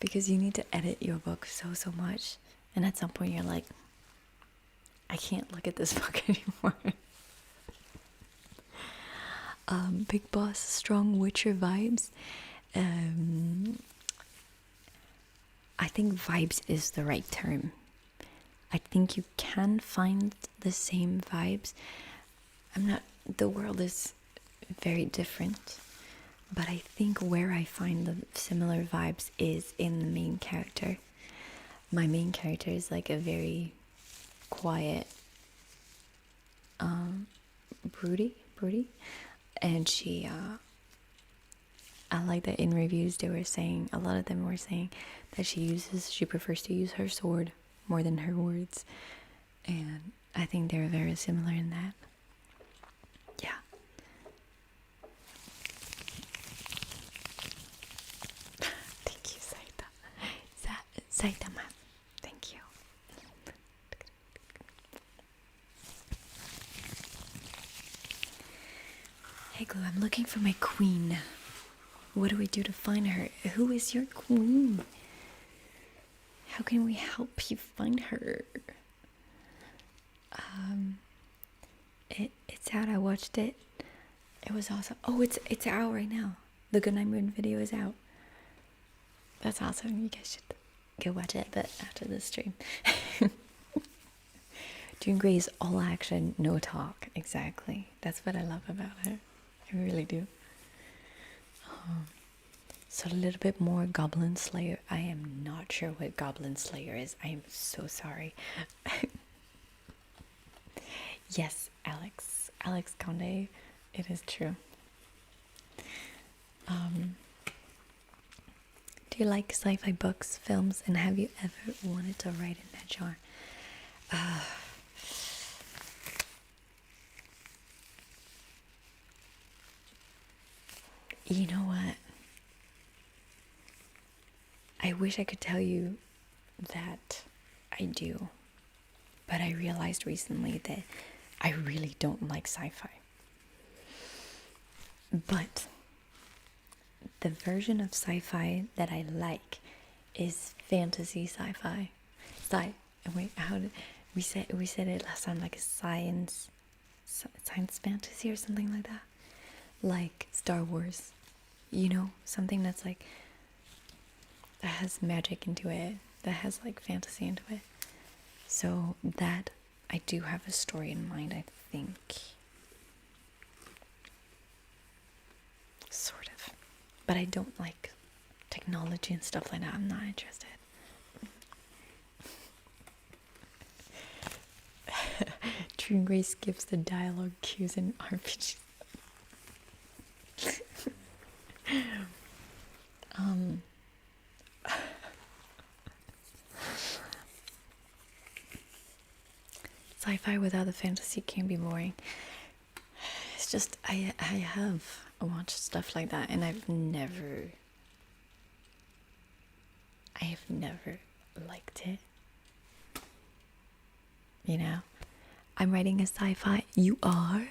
because you need to edit your book so much, and at some point you're like, I can't look at this book anymore. Big Boss, strong Witcher vibes. I think vibes is the right term. I think you can find the same vibes. The world is very different, but I think where I find the similar vibes is in the main character. My main character is like a very quiet, broody, and she, I like that in reviews they were saying, a lot of them were saying that she prefers to use her sword more than her words, and I think they're very similar in that. Yeah. Thank you, Saitama. Thank you. Hey Glue, I'm looking for my queen. What do we do to find her? Who is your queen? How can we help you find her? It's out. I watched it. It was awesome. Oh, it's out right now. The Goodnight Moon video is out. That's awesome. You guys should go watch it, but after the stream. June Grey's all action, no talk. Exactly. That's what I love about her. I really do. So a little bit more Goblin Slayer. I am not sure what Goblin Slayer is. I am so sorry. Yes, Alex Conde. It is true. Do you like sci-fi books, films, and have you ever wanted to write in that genre? You know what? I wish I could tell you that I do, but I realized recently that I really don't like sci-fi. But the version of sci-fi that I like is fantasy sci-fi. Wait, how did we said it last time, like a science fantasy or something like that, like Star Wars, something that's like that has magic into it, that has like fantasy into it. So that I do have a story in mind, I think, sort of, but I don't like technology and stuff like that. I'm not interested. Dream Grace gives the dialogue cues in RPGs. Sci-fi without the fantasy can be boring. It's just I have watched stuff like that, and I've never liked it. I'm writing a sci-fi. You are?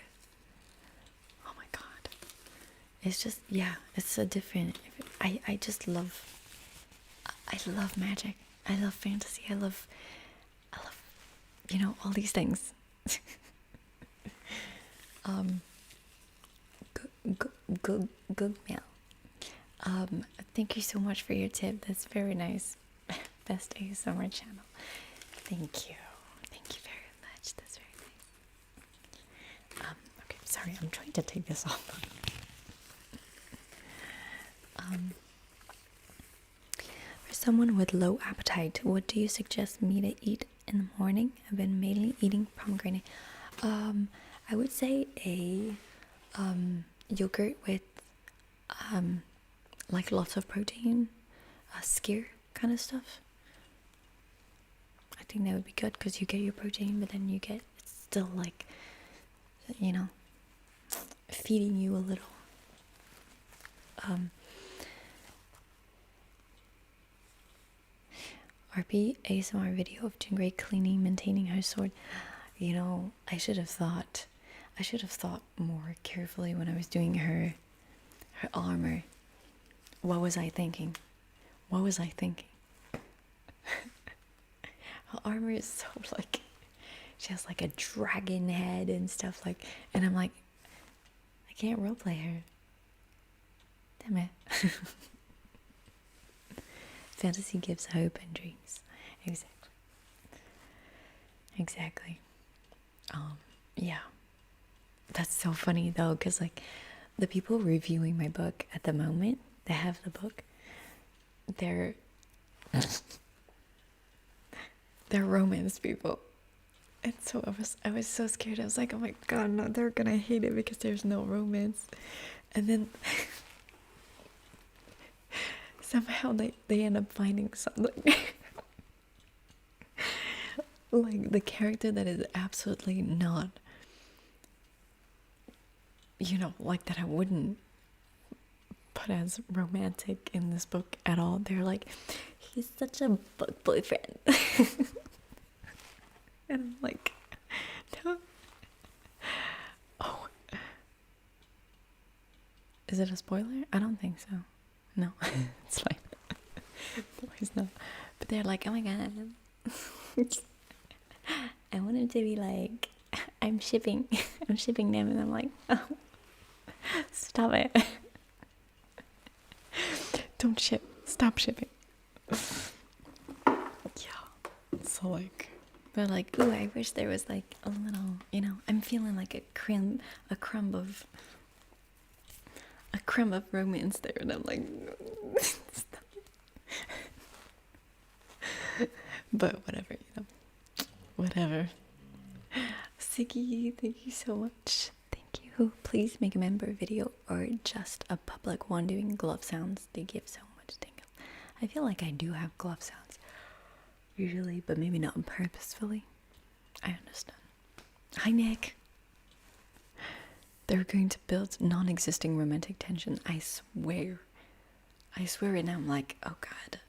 Oh my god. It's just, yeah, it's a different, I love magic. I love fantasy. I love all these things. Good mail. Thank you so much for your tip. That's very nice. Best ASMR channel. Thank you very much. That's very nice. Okay, sorry, I'm trying to take this off. For someone with low appetite, what do you suggest me to eat in the morning? I've been mainly eating pomegranate. I would say a yogurt with like lots of protein, skyr kind of stuff. I think that would be good because you get your protein, but then it's still like, feeding you a little. RP ASMR video of Jingray cleaning, maintaining her sword. I should have thought more carefully when I was doing her armor. What was I thinking? Her armor is so like, she has like a dragon head and stuff like, and I'm like, I can't roleplay her. Damn it. Fantasy gives hope and dreams. Exactly. Yeah. That's so funny though, because like the people reviewing my book at the moment, they have the book, they're romance people. And so I was so scared. I was like, oh my god, no, they're gonna hate it because there's no romance. And then somehow they end up finding something. Like the character that is absolutely not, like that I wouldn't put as romantic in this book at all. They're like, he's such a book boyfriend. And I'm like, no. Oh. Is it a spoiler? I don't think so. No. It's fine. No, it's not. But they're like, oh my god. I want him to be like, I'm shipping them, and I'm like, oh, stop it. Don't ship. Stop shipping. Yeah. So like, they're like, ooh, I wish there was like a little, I'm feeling like a crumb of romance there, and I'm like, stop it. But whatever, whatever. Siggy, thank you so much. Thank you. Please make a member video or just a public one doing glove sounds. They give so much tingles. I feel like I do have glove sounds usually, but maybe not purposefully. I understand. Hi, Nick. they're going to build non-existing romantic tension. I swear. And I'm like, oh God,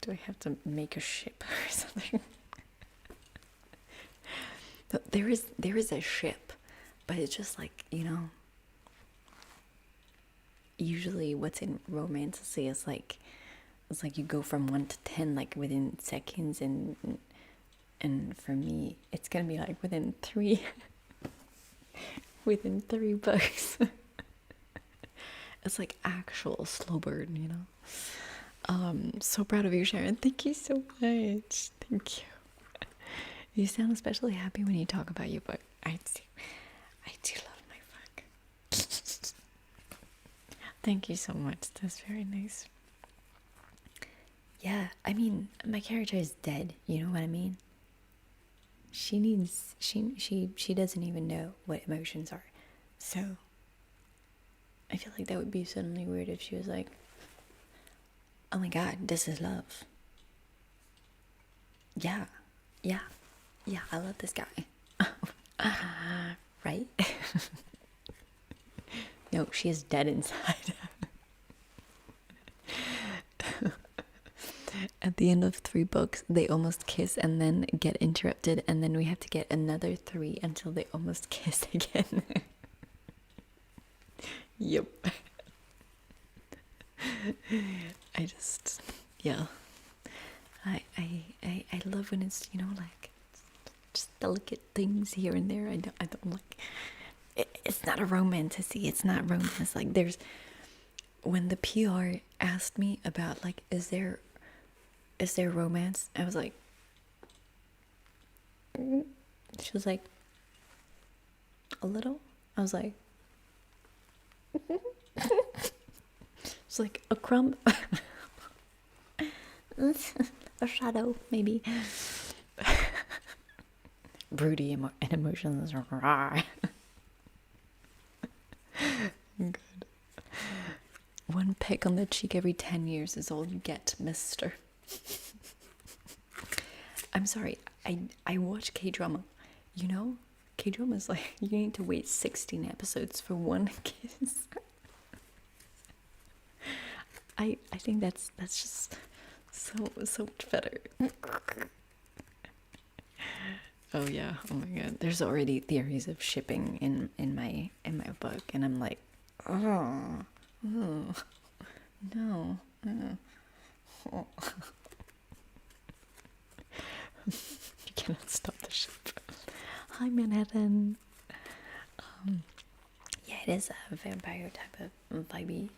do I have to make a ship or something? No, there is a ship, but it's just like, usually what's in romance is like, it's like you go from 1 to 10 like within seconds, and for me it's gonna be like within 3 within 3 books. It's like actual slow burn. So proud of you, Sharon. Thank you so much. Thank you. You sound especially happy when you talk about your book. I do love my book. Thank you so much. That's very nice. Yeah, I mean, my character is dead. You know what I mean? She doesn't even know what emotions are. So I feel like that would be suddenly weird if she was like, oh my God, this is love. Yeah, I love this guy. Right? No, she is dead inside. At the end of 3 books, they almost kiss and then get interrupted, and then we have to get another 3 until they almost kiss again. Yep. Yeah. I love when it's, like just delicate things here and there. I don't like it's not a romantasy. It's not romance. Like when the PR asked me about like is there romance, I was like, she was like, a little. I was like, it's like a crumb. A shadow, maybe. Broody and emotions. Good. 1 peck on the cheek every 10 years is all you get, mister. I'm sorry, I watch K-drama. K-drama is like, you need to wait 16 episodes for 1 kiss. I think that's just so much better. Oh yeah, oh my God. There's already theories of shipping in my book, and I'm like, oh no. Oh. You cannot stop the ship. Hi, Manhattan. Yeah, it is a vampire type of vibey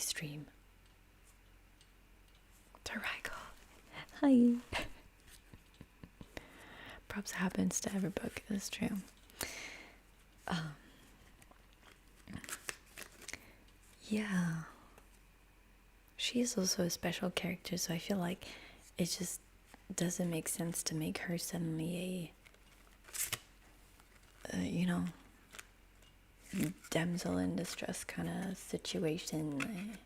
stream. Tarago. Hi. Props happens to every book. It's true. Yeah. She is also a special character, so I feel like it just doesn't make sense to make her suddenly a, damsel in distress kind of situation.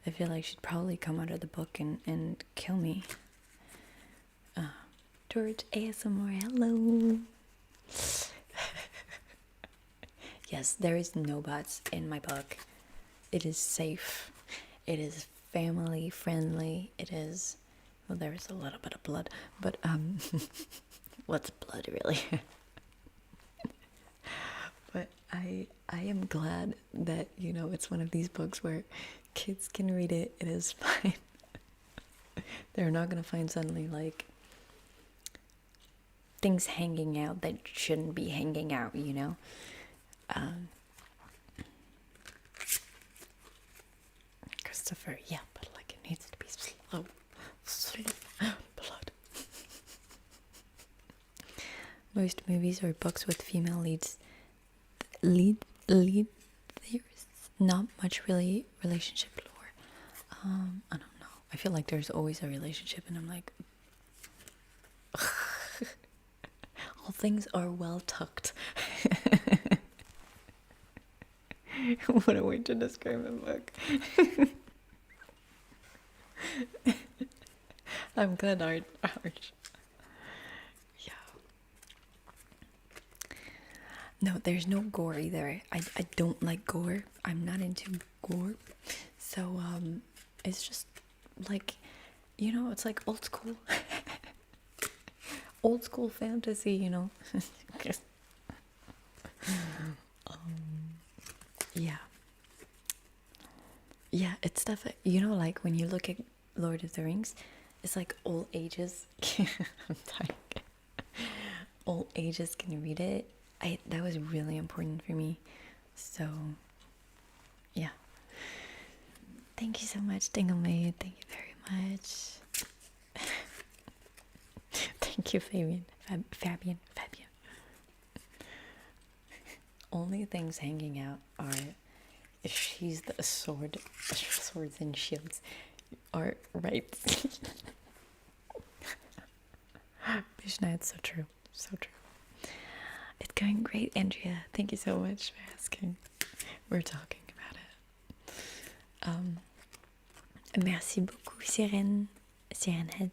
I feel like she'd probably come out of the book and kill me. George ASMR, hello. Yes, there is no bots in my book. It is safe. It is family friendly. It is, well, there is a little bit of blood, but what's blood really? But I am glad that it's one of these books where kids can read it. It is fine. They're not gonna find suddenly like things hanging out that shouldn't be hanging out, Christopher, yeah, but like it needs to be slow blood. Most movies or books with female leads, there's not much really relationship lore. I don't know. I feel like there's always a relationship, and I'm like, all things are well tucked. What a way to describe a book. I'm glad art. Yeah. No, there's no gore either. I don't like gore. I'm not into gore. So it's just like, you know, it's like old school. Old school fantasy, you know. Yeah. Yeah, it's stuff, you know, like when you look at Lord of the Rings, it's like all ages. I'm tired. All ages can read it. That was really important for me. So, yeah. Thank you so much, Dingle Maid. Thank you very much. Thank you, Fabian. Fabian. Only things hanging out are she's the swords and shields are right. Vishna, it's so true. So true. It's going great, Andrea. Thank you so much for asking. We're talking about it. Merci beaucoup, Sirène. Sirenhead.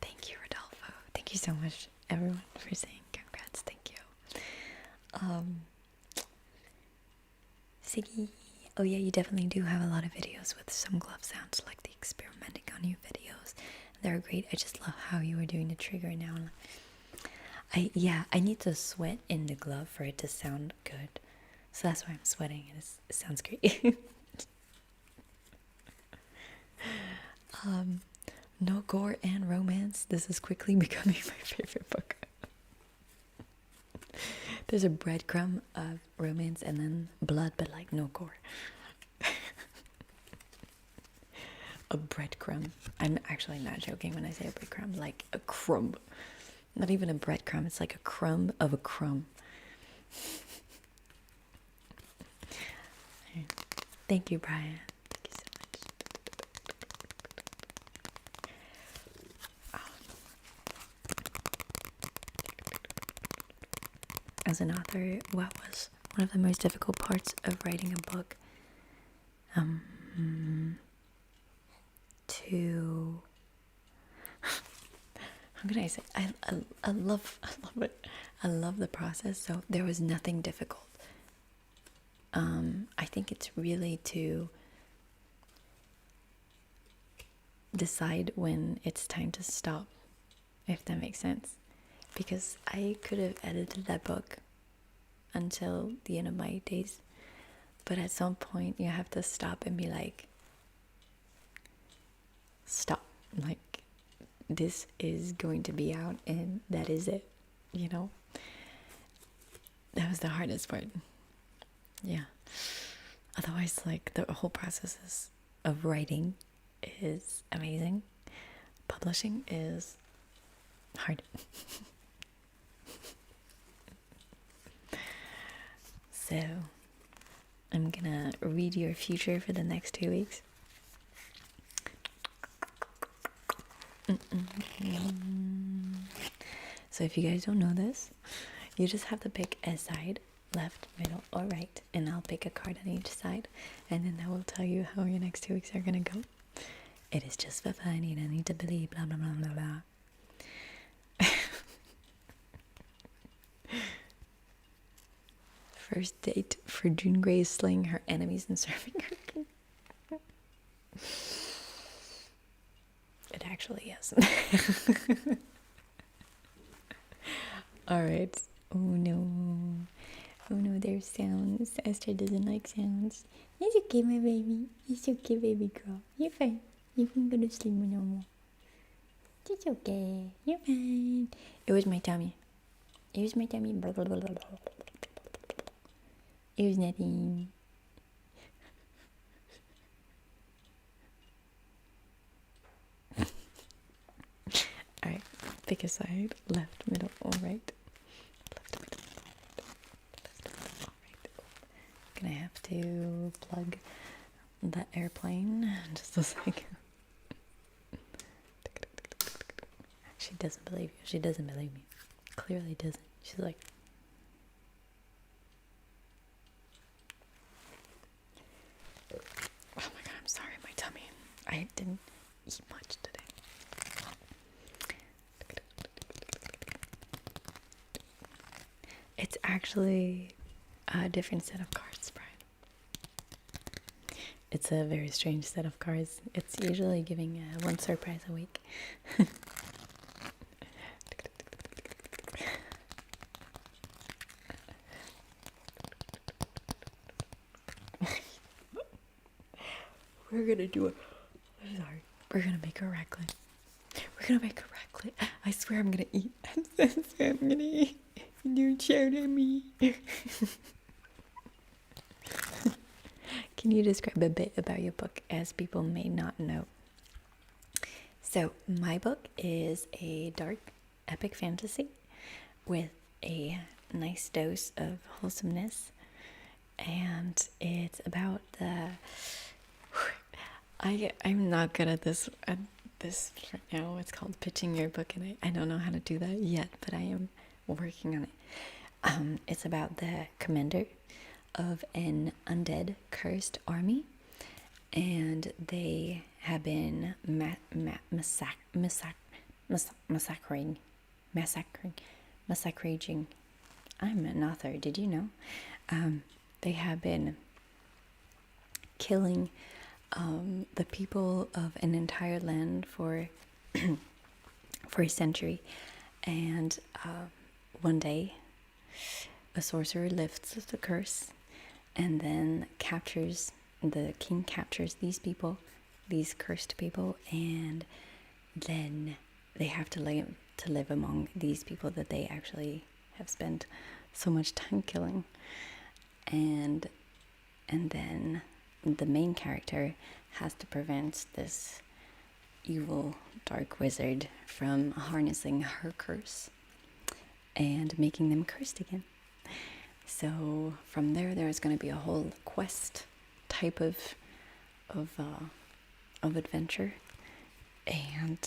Thank you, Rodolfo. Thank you so much, everyone, for saying congrats. Thank you. Siggy. Oh yeah, you definitely do have a lot of videos with some glove sounds, like the experimenting on you videos. They're great. I just love how you were doing the trigger now. I need to sweat in the glove for it to sound good. So that's why I'm sweating, and it sounds great. No gore and romance. This is quickly becoming my favorite book. There's a breadcrumb of romance and then blood, but like no gore. A breadcrumb. I'm actually not joking when I say a breadcrumb. Like a crumb. Not even a breadcrumb. It's like a crumb of a crumb. Thank you, Brian. Thank you so much. As an author, what was one of the most difficult parts of writing a book? How can I say? I love it. I love the process. So there was nothing difficult. I think it's really to decide when it's time to stop, if that makes sense. Because I could have edited that book until the end of my days, but at some point you have to stop and be like, stop, like this is going to be out and that is it, you know. That was the hardest part. Yeah, otherwise, like, the whole process of writing is amazing. Publishing is hard. So I'm gonna read your future for the next 2 weeks. So if you guys don't know this, you just have to pick a side, left, middle, or right, and I'll pick a card on each side, and then that will tell you how your next 2 weeks are gonna go. It is just for fun. You don't need to believe blah blah blah blah blah. First date for June Grey is slaying her enemies and serving her. It actually is. Alright. Oh no. Oh no, there's sounds. Esther doesn't like sounds. It's okay, my baby. It's okay, baby girl. You're fine. You can go to sleep no more. It's okay. You're fine. It was my tummy. It was my tummy. Blah, blah, blah, blah. It was nothing. Alright, pick a side. Left, middle, or right. Left, middle, right. Left, middle, or right. I'm gonna have to plug the airplane just a second. She doesn't believe you. She doesn't believe me. Clearly doesn't. She's like, oh my god, I'm sorry, my tummy. I didn't eat much today. It's actually a different set of cards, Brian. It's a very strange set of cards. It's usually giving one surprise a week. We're gonna do it. I'm sorry. We're gonna make a raclette. We're gonna make a raclette. I swear I'm gonna eat. I swear I'm gonna eat. You shout at me. Can you describe a bit about your book, as people may not know? So, my book is a dark, epic fantasy with a nice dose of wholesomeness, and it's about the. I'm not good at this right now. It's called pitching your book, and I don't know how to do that yet, but I am working on it. It's about the commander of an undead cursed army, and they have been massacring. I'm an author, did you know? They have been killing the people of an entire land for a century, and one day a sorcerer lifts the curse, and then the king captures these people, these cursed people, and then they have to live among these people that they actually have spent so much time killing, and then the main character has to prevent this evil dark wizard from harnessing her curse and making them cursed again. So from there's going to be a whole quest type of adventure, and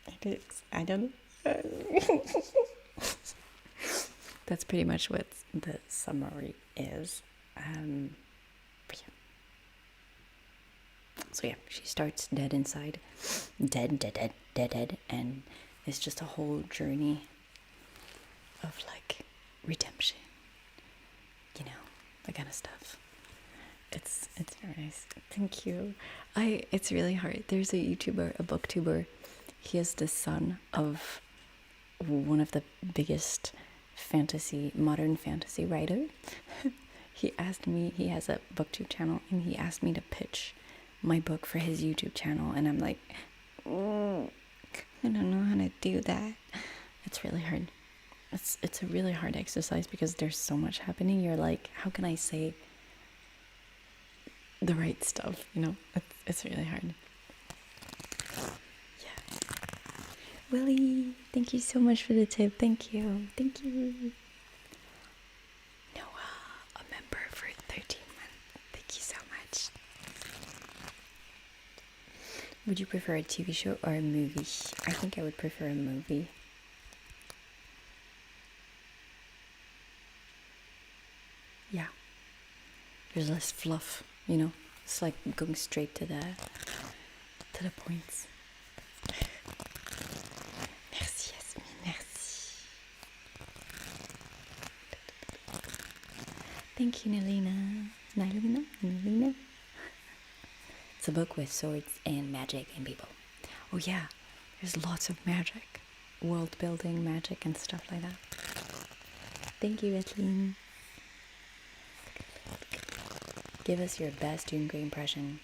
it is, I don't know. That's pretty much what the summary is. So yeah, she starts dead inside, dead, and it's just a whole journey of like redemption, that kind of stuff. It's very nice. Thank you. It's really hard. There's a booktuber. He is the son of one of the biggest modern fantasy writer. He has a booktube channel, and he asked me to pitch my book for his YouTube channel, and I'm like, I don't know how to do that. It's really hard. It's a really hard exercise because there's so much happening. You're like, how can I say the right stuff? It's really hard. Yeah. Willie, thank you so much for the tip. Thank you. Noah, a member for 13 months. Thank you so much. Would you prefer a TV show or a movie? I think I would prefer a movie. Yeah. There's less fluff, It's like going straight to the points. Merci, Yasmine, merci. Thank you, Nalina. It's a book with swords and magic and people. Oh yeah, there's lots of magic. World building magic and stuff like that. Thank you, Ethelene. Give us your best Doomgrey impression.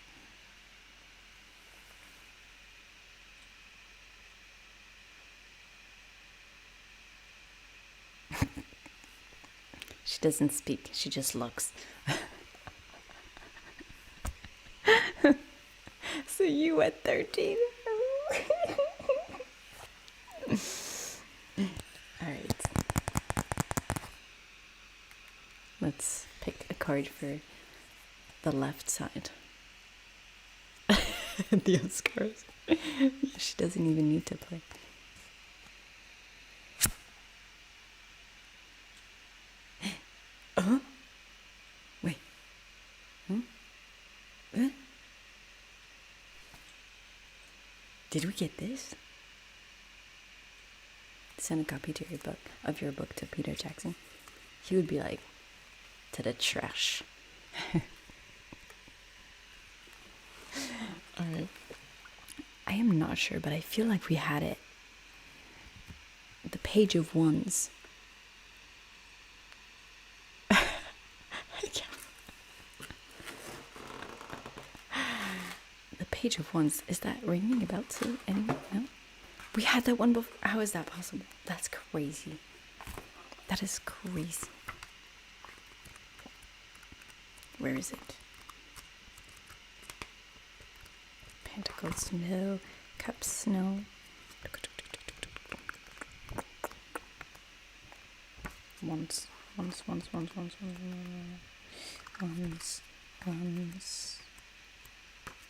She doesn't speak, she just looks. So you at 13? Alright. Let's pick a card for the left side. The Oscars. She doesn't even need to play. Wait. Did we get this? send a copy to your book to Peter Jackson, he would be like, to the trash. Alright. I am not sure, but I feel like we had it. The Page of Wands. The Page of Wands. Is that ringing a bell to anyone? No? We had that one before. How is that possible? That's crazy. That is crazy. Where is it? Pentacles, no. Cups, no. Wands.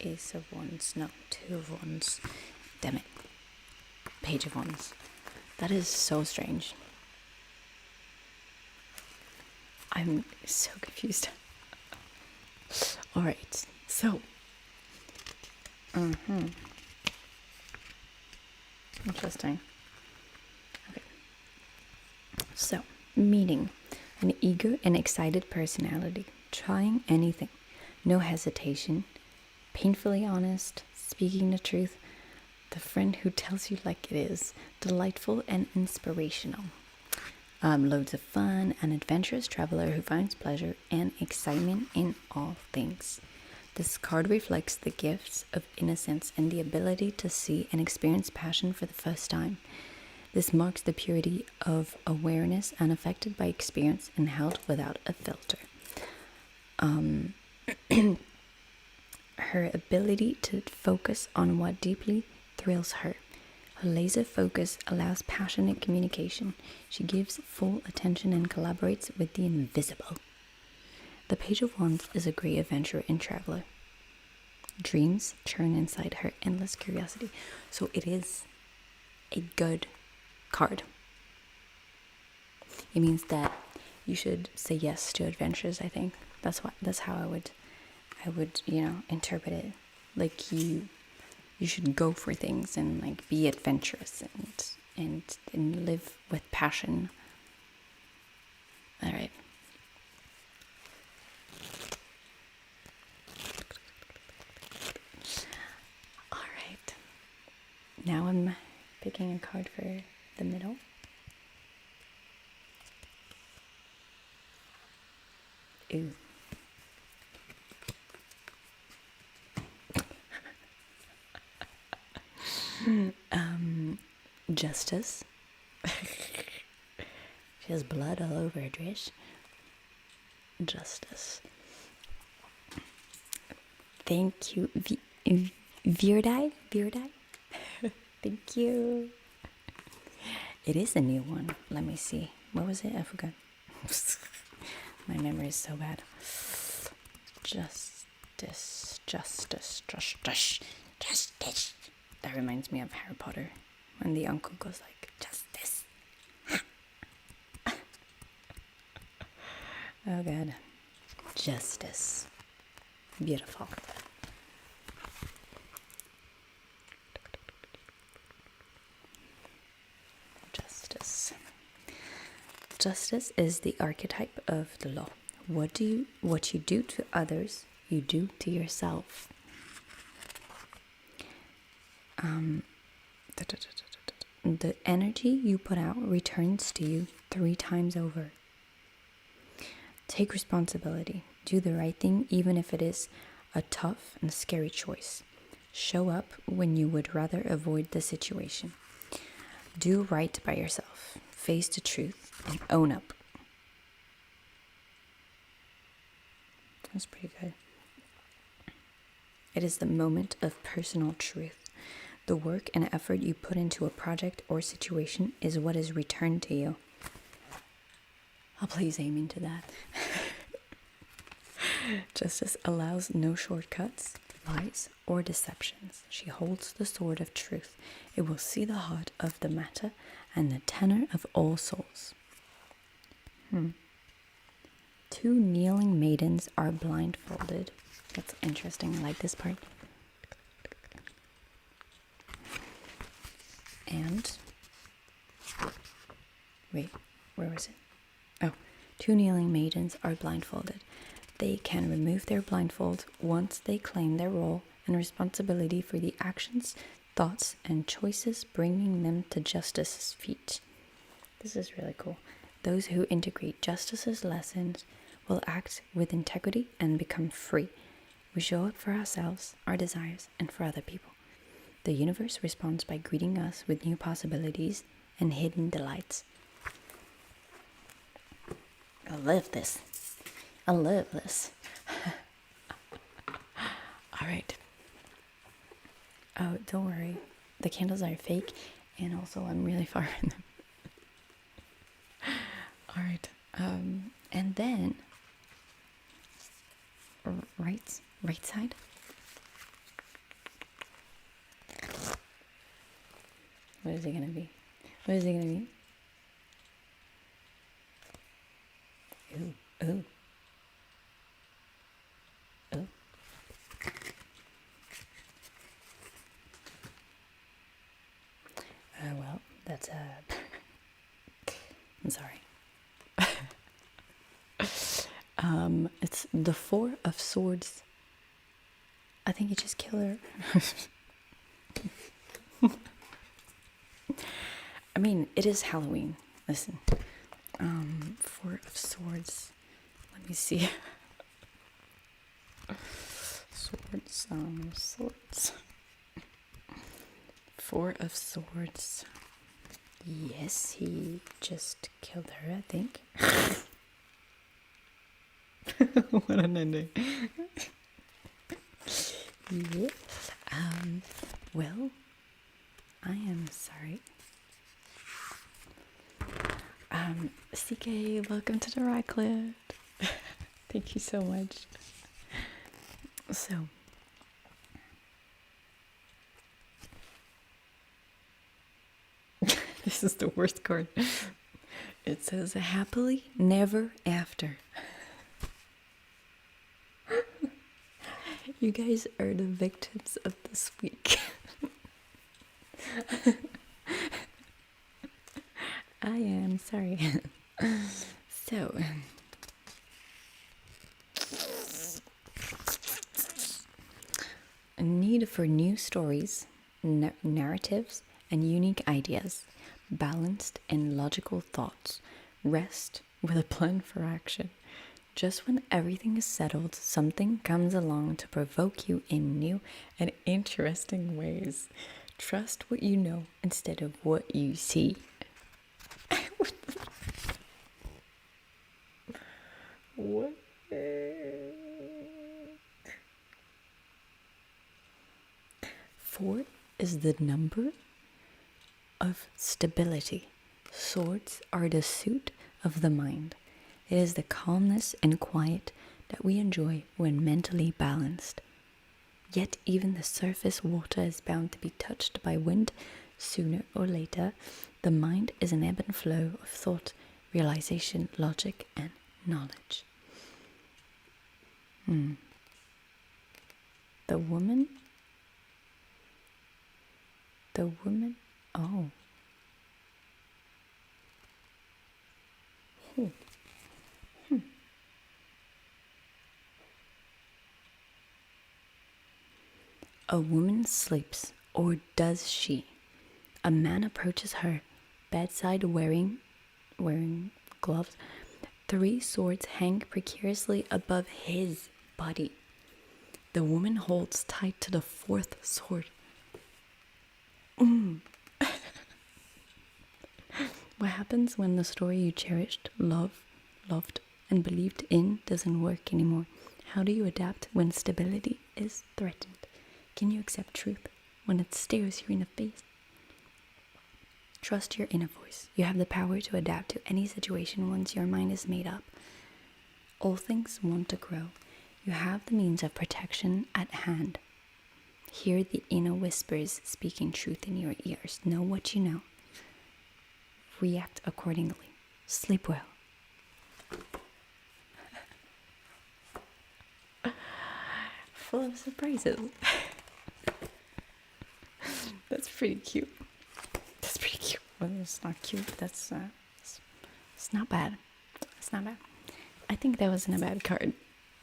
Ace of Wands. No, Two of Wands. Damn it. Page of Wands. That is so strange. I'm so confused. Alright, so. Interesting. Okay. So, meaning an eager and excited personality, trying anything, no hesitation, painfully honest, speaking the truth, the friend who tells you like it is, delightful and inspirational. Loads of fun, an adventurous traveler who finds pleasure and excitement in all things. This card reflects the gifts of innocence and the ability to see and experience passion for the first time. This marks the purity of awareness unaffected by experience and held without a filter. Her ability to focus on what deeply thrills her. Her laser focus allows passionate communication. She gives full attention and collaborates with the invisible. The Page of Wands is a great adventurer and traveler. Dreams churn inside her endless curiosity. So it is a good card. It means that you should say yes to adventures, I think. That's how I would interpret it. Like you should go for things and like be adventurous and live with passion. All right. All right. Now I'm picking a card for the middle. Ooh. Justice. She has blood all over her dress. Justice. Thank you, Virdai. Thank you. It is a new one. Let me see. What was it? I forgot. My memory is so bad. Justice. That reminds me of Harry Potter when the uncle goes like, justice. Oh God. Justice. Beautiful. Justice. Justice is the archetype of the law. What you do to others, you do to yourself. The energy you put out returns to you 3 times over. Take responsibility. Do the right thing, even if it is a tough and scary choice. Show up when you would rather avoid the situation. Do right by yourself. Face the truth and own up. That's pretty good. It is the moment of personal truth. The work and effort you put into a project or situation is what is returned to you. Oh, please aim into that. Justice allows no shortcuts, lies, or deceptions. She holds the sword of truth. It will see the heart of the matter and the tenor of all souls. 2 kneeling maidens are blindfolded. That's interesting. I like this part. And Wait, where was it? Oh, 2 kneeling maidens are blindfolded. They can remove their blindfold once they claim their role and responsibility for the actions, thoughts, and choices bringing them to justice's feet. This is really cool. Those who integrate justice's lessons will act with integrity and become free. We show up for ourselves, our desires, and for other people. The universe responds by greeting us with new possibilities and hidden delights. I love this. I love this. All right. Oh, don't worry. The candles are fake, and also I'm really far in them. All right. And then right side. What is it gonna be? What is it gonna be? Ooh, ooh. Oh. Well, that's I'm sorry. It's the 4 of Swords. I think you just kill her. I mean, it is Halloween. Listen. 4 of Swords. Let me see. Swords. 4 of Swords. Yes, he just killed her, I think. What an ending. Yeah. Well, I am sorry. CK, welcome to the Radcliffe. Thank you so much. So, this is the worst card. It says happily never after. You guys are the victims of this week. I am sorry. So, a need for new stories, narratives, and unique ideas, balanced and logical thoughts, rest with a plan for action. Just when everything is settled, something comes along to provoke you in new and interesting ways. Trust what you know instead of what you see. What? 4 is the number of stability. Swords are the suit of the mind. It is the calmness and quiet that we enjoy when mentally balanced. Yet even the surface water is bound to be touched by wind sooner or later. The mind is an ebb and flow of thought, realization, logic, and knowledge. The woman, oh. A woman sleeps, or does she? A man approaches her bedside wearing gloves. 3 swords hang precariously above his body. The woman holds tight to the 4th sword. What happens when the story you cherished, loved, and believed in doesn't work anymore? How do you adapt when stability is threatened? Can you accept truth when it stares you in the face? Trust your inner voice. You have the power to adapt to any situation once your mind is made up. All things want to grow. You have the means of protection at hand. Hear the inner whispers speaking truth in your ears. Know what you know. React accordingly. Sleep well. Full of surprises. That's pretty cute. Well, it's not cute. That's It's not bad. It's not bad. I think that wasn't a bad card,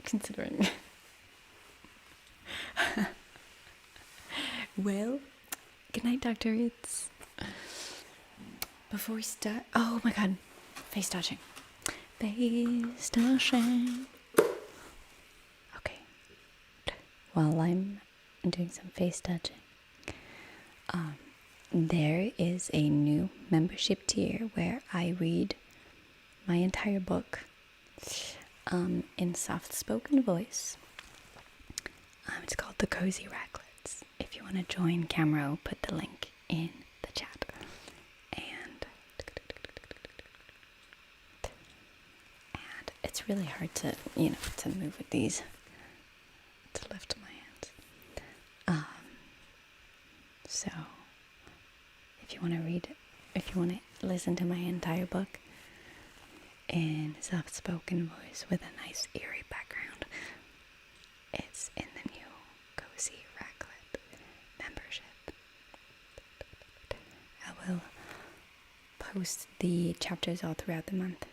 considering. Well, good night, Dr. Ritz. Before we start, oh my god, face touching. Face touching. Okay. While I'm doing some face touching, there is a new membership tier where I read my entire book in soft spoken voice. It's called The Cozy Racklets. If you want to join, Camera will put the link in the chat. And it's really hard to, to move with these, to lift my hands. So if you want to read it, if you want to listen to my entire book in soft spoken voice with a nice eerie background, it's in the new Cozy Raclet membership. I will post the chapters all throughout the month.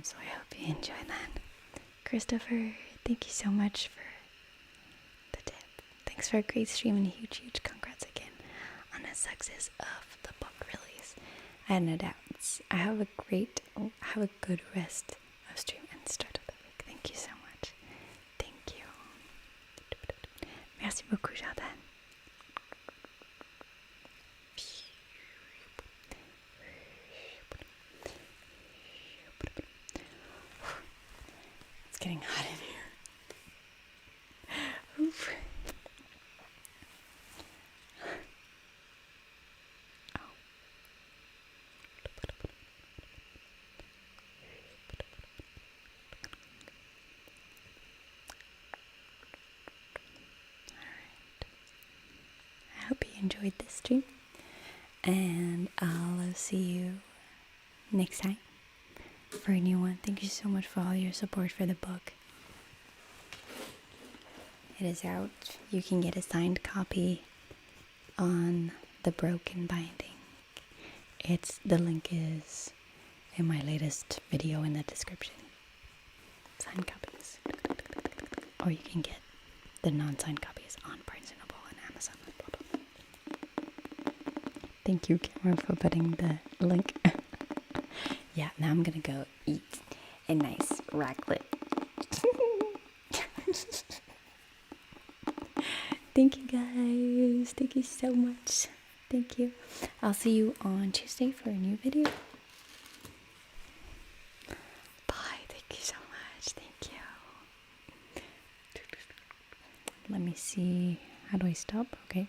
So I hope you enjoy that. Christopher, thank you so much for the tip. Thanks for a great stream and huge congrats again on the success of the book release. I had no doubts. I have a good rest of stream and start of the week. Thank you so much. Thank you. Merci beaucoup, Jordan. It's getting hot in here. Oof. I hope you enjoyed this stream, and I'll see you next time for a new one. Thank you so much for all your support for the book. It is out. You can get a signed copy on the broken binding. The link is in my latest video in the description. Signed copies. Or you can get the non-signed copies on Barnes & Noble and Amazon. Thank you, Cameron, for putting the link. Yeah, now I'm gonna go eat a nice raclette. Thank you, guys. Thank you so much. Thank you. I'll see you on Tuesday for a new video. Bye. Thank you so much. Thank you. Let me see. How do I stop? Okay.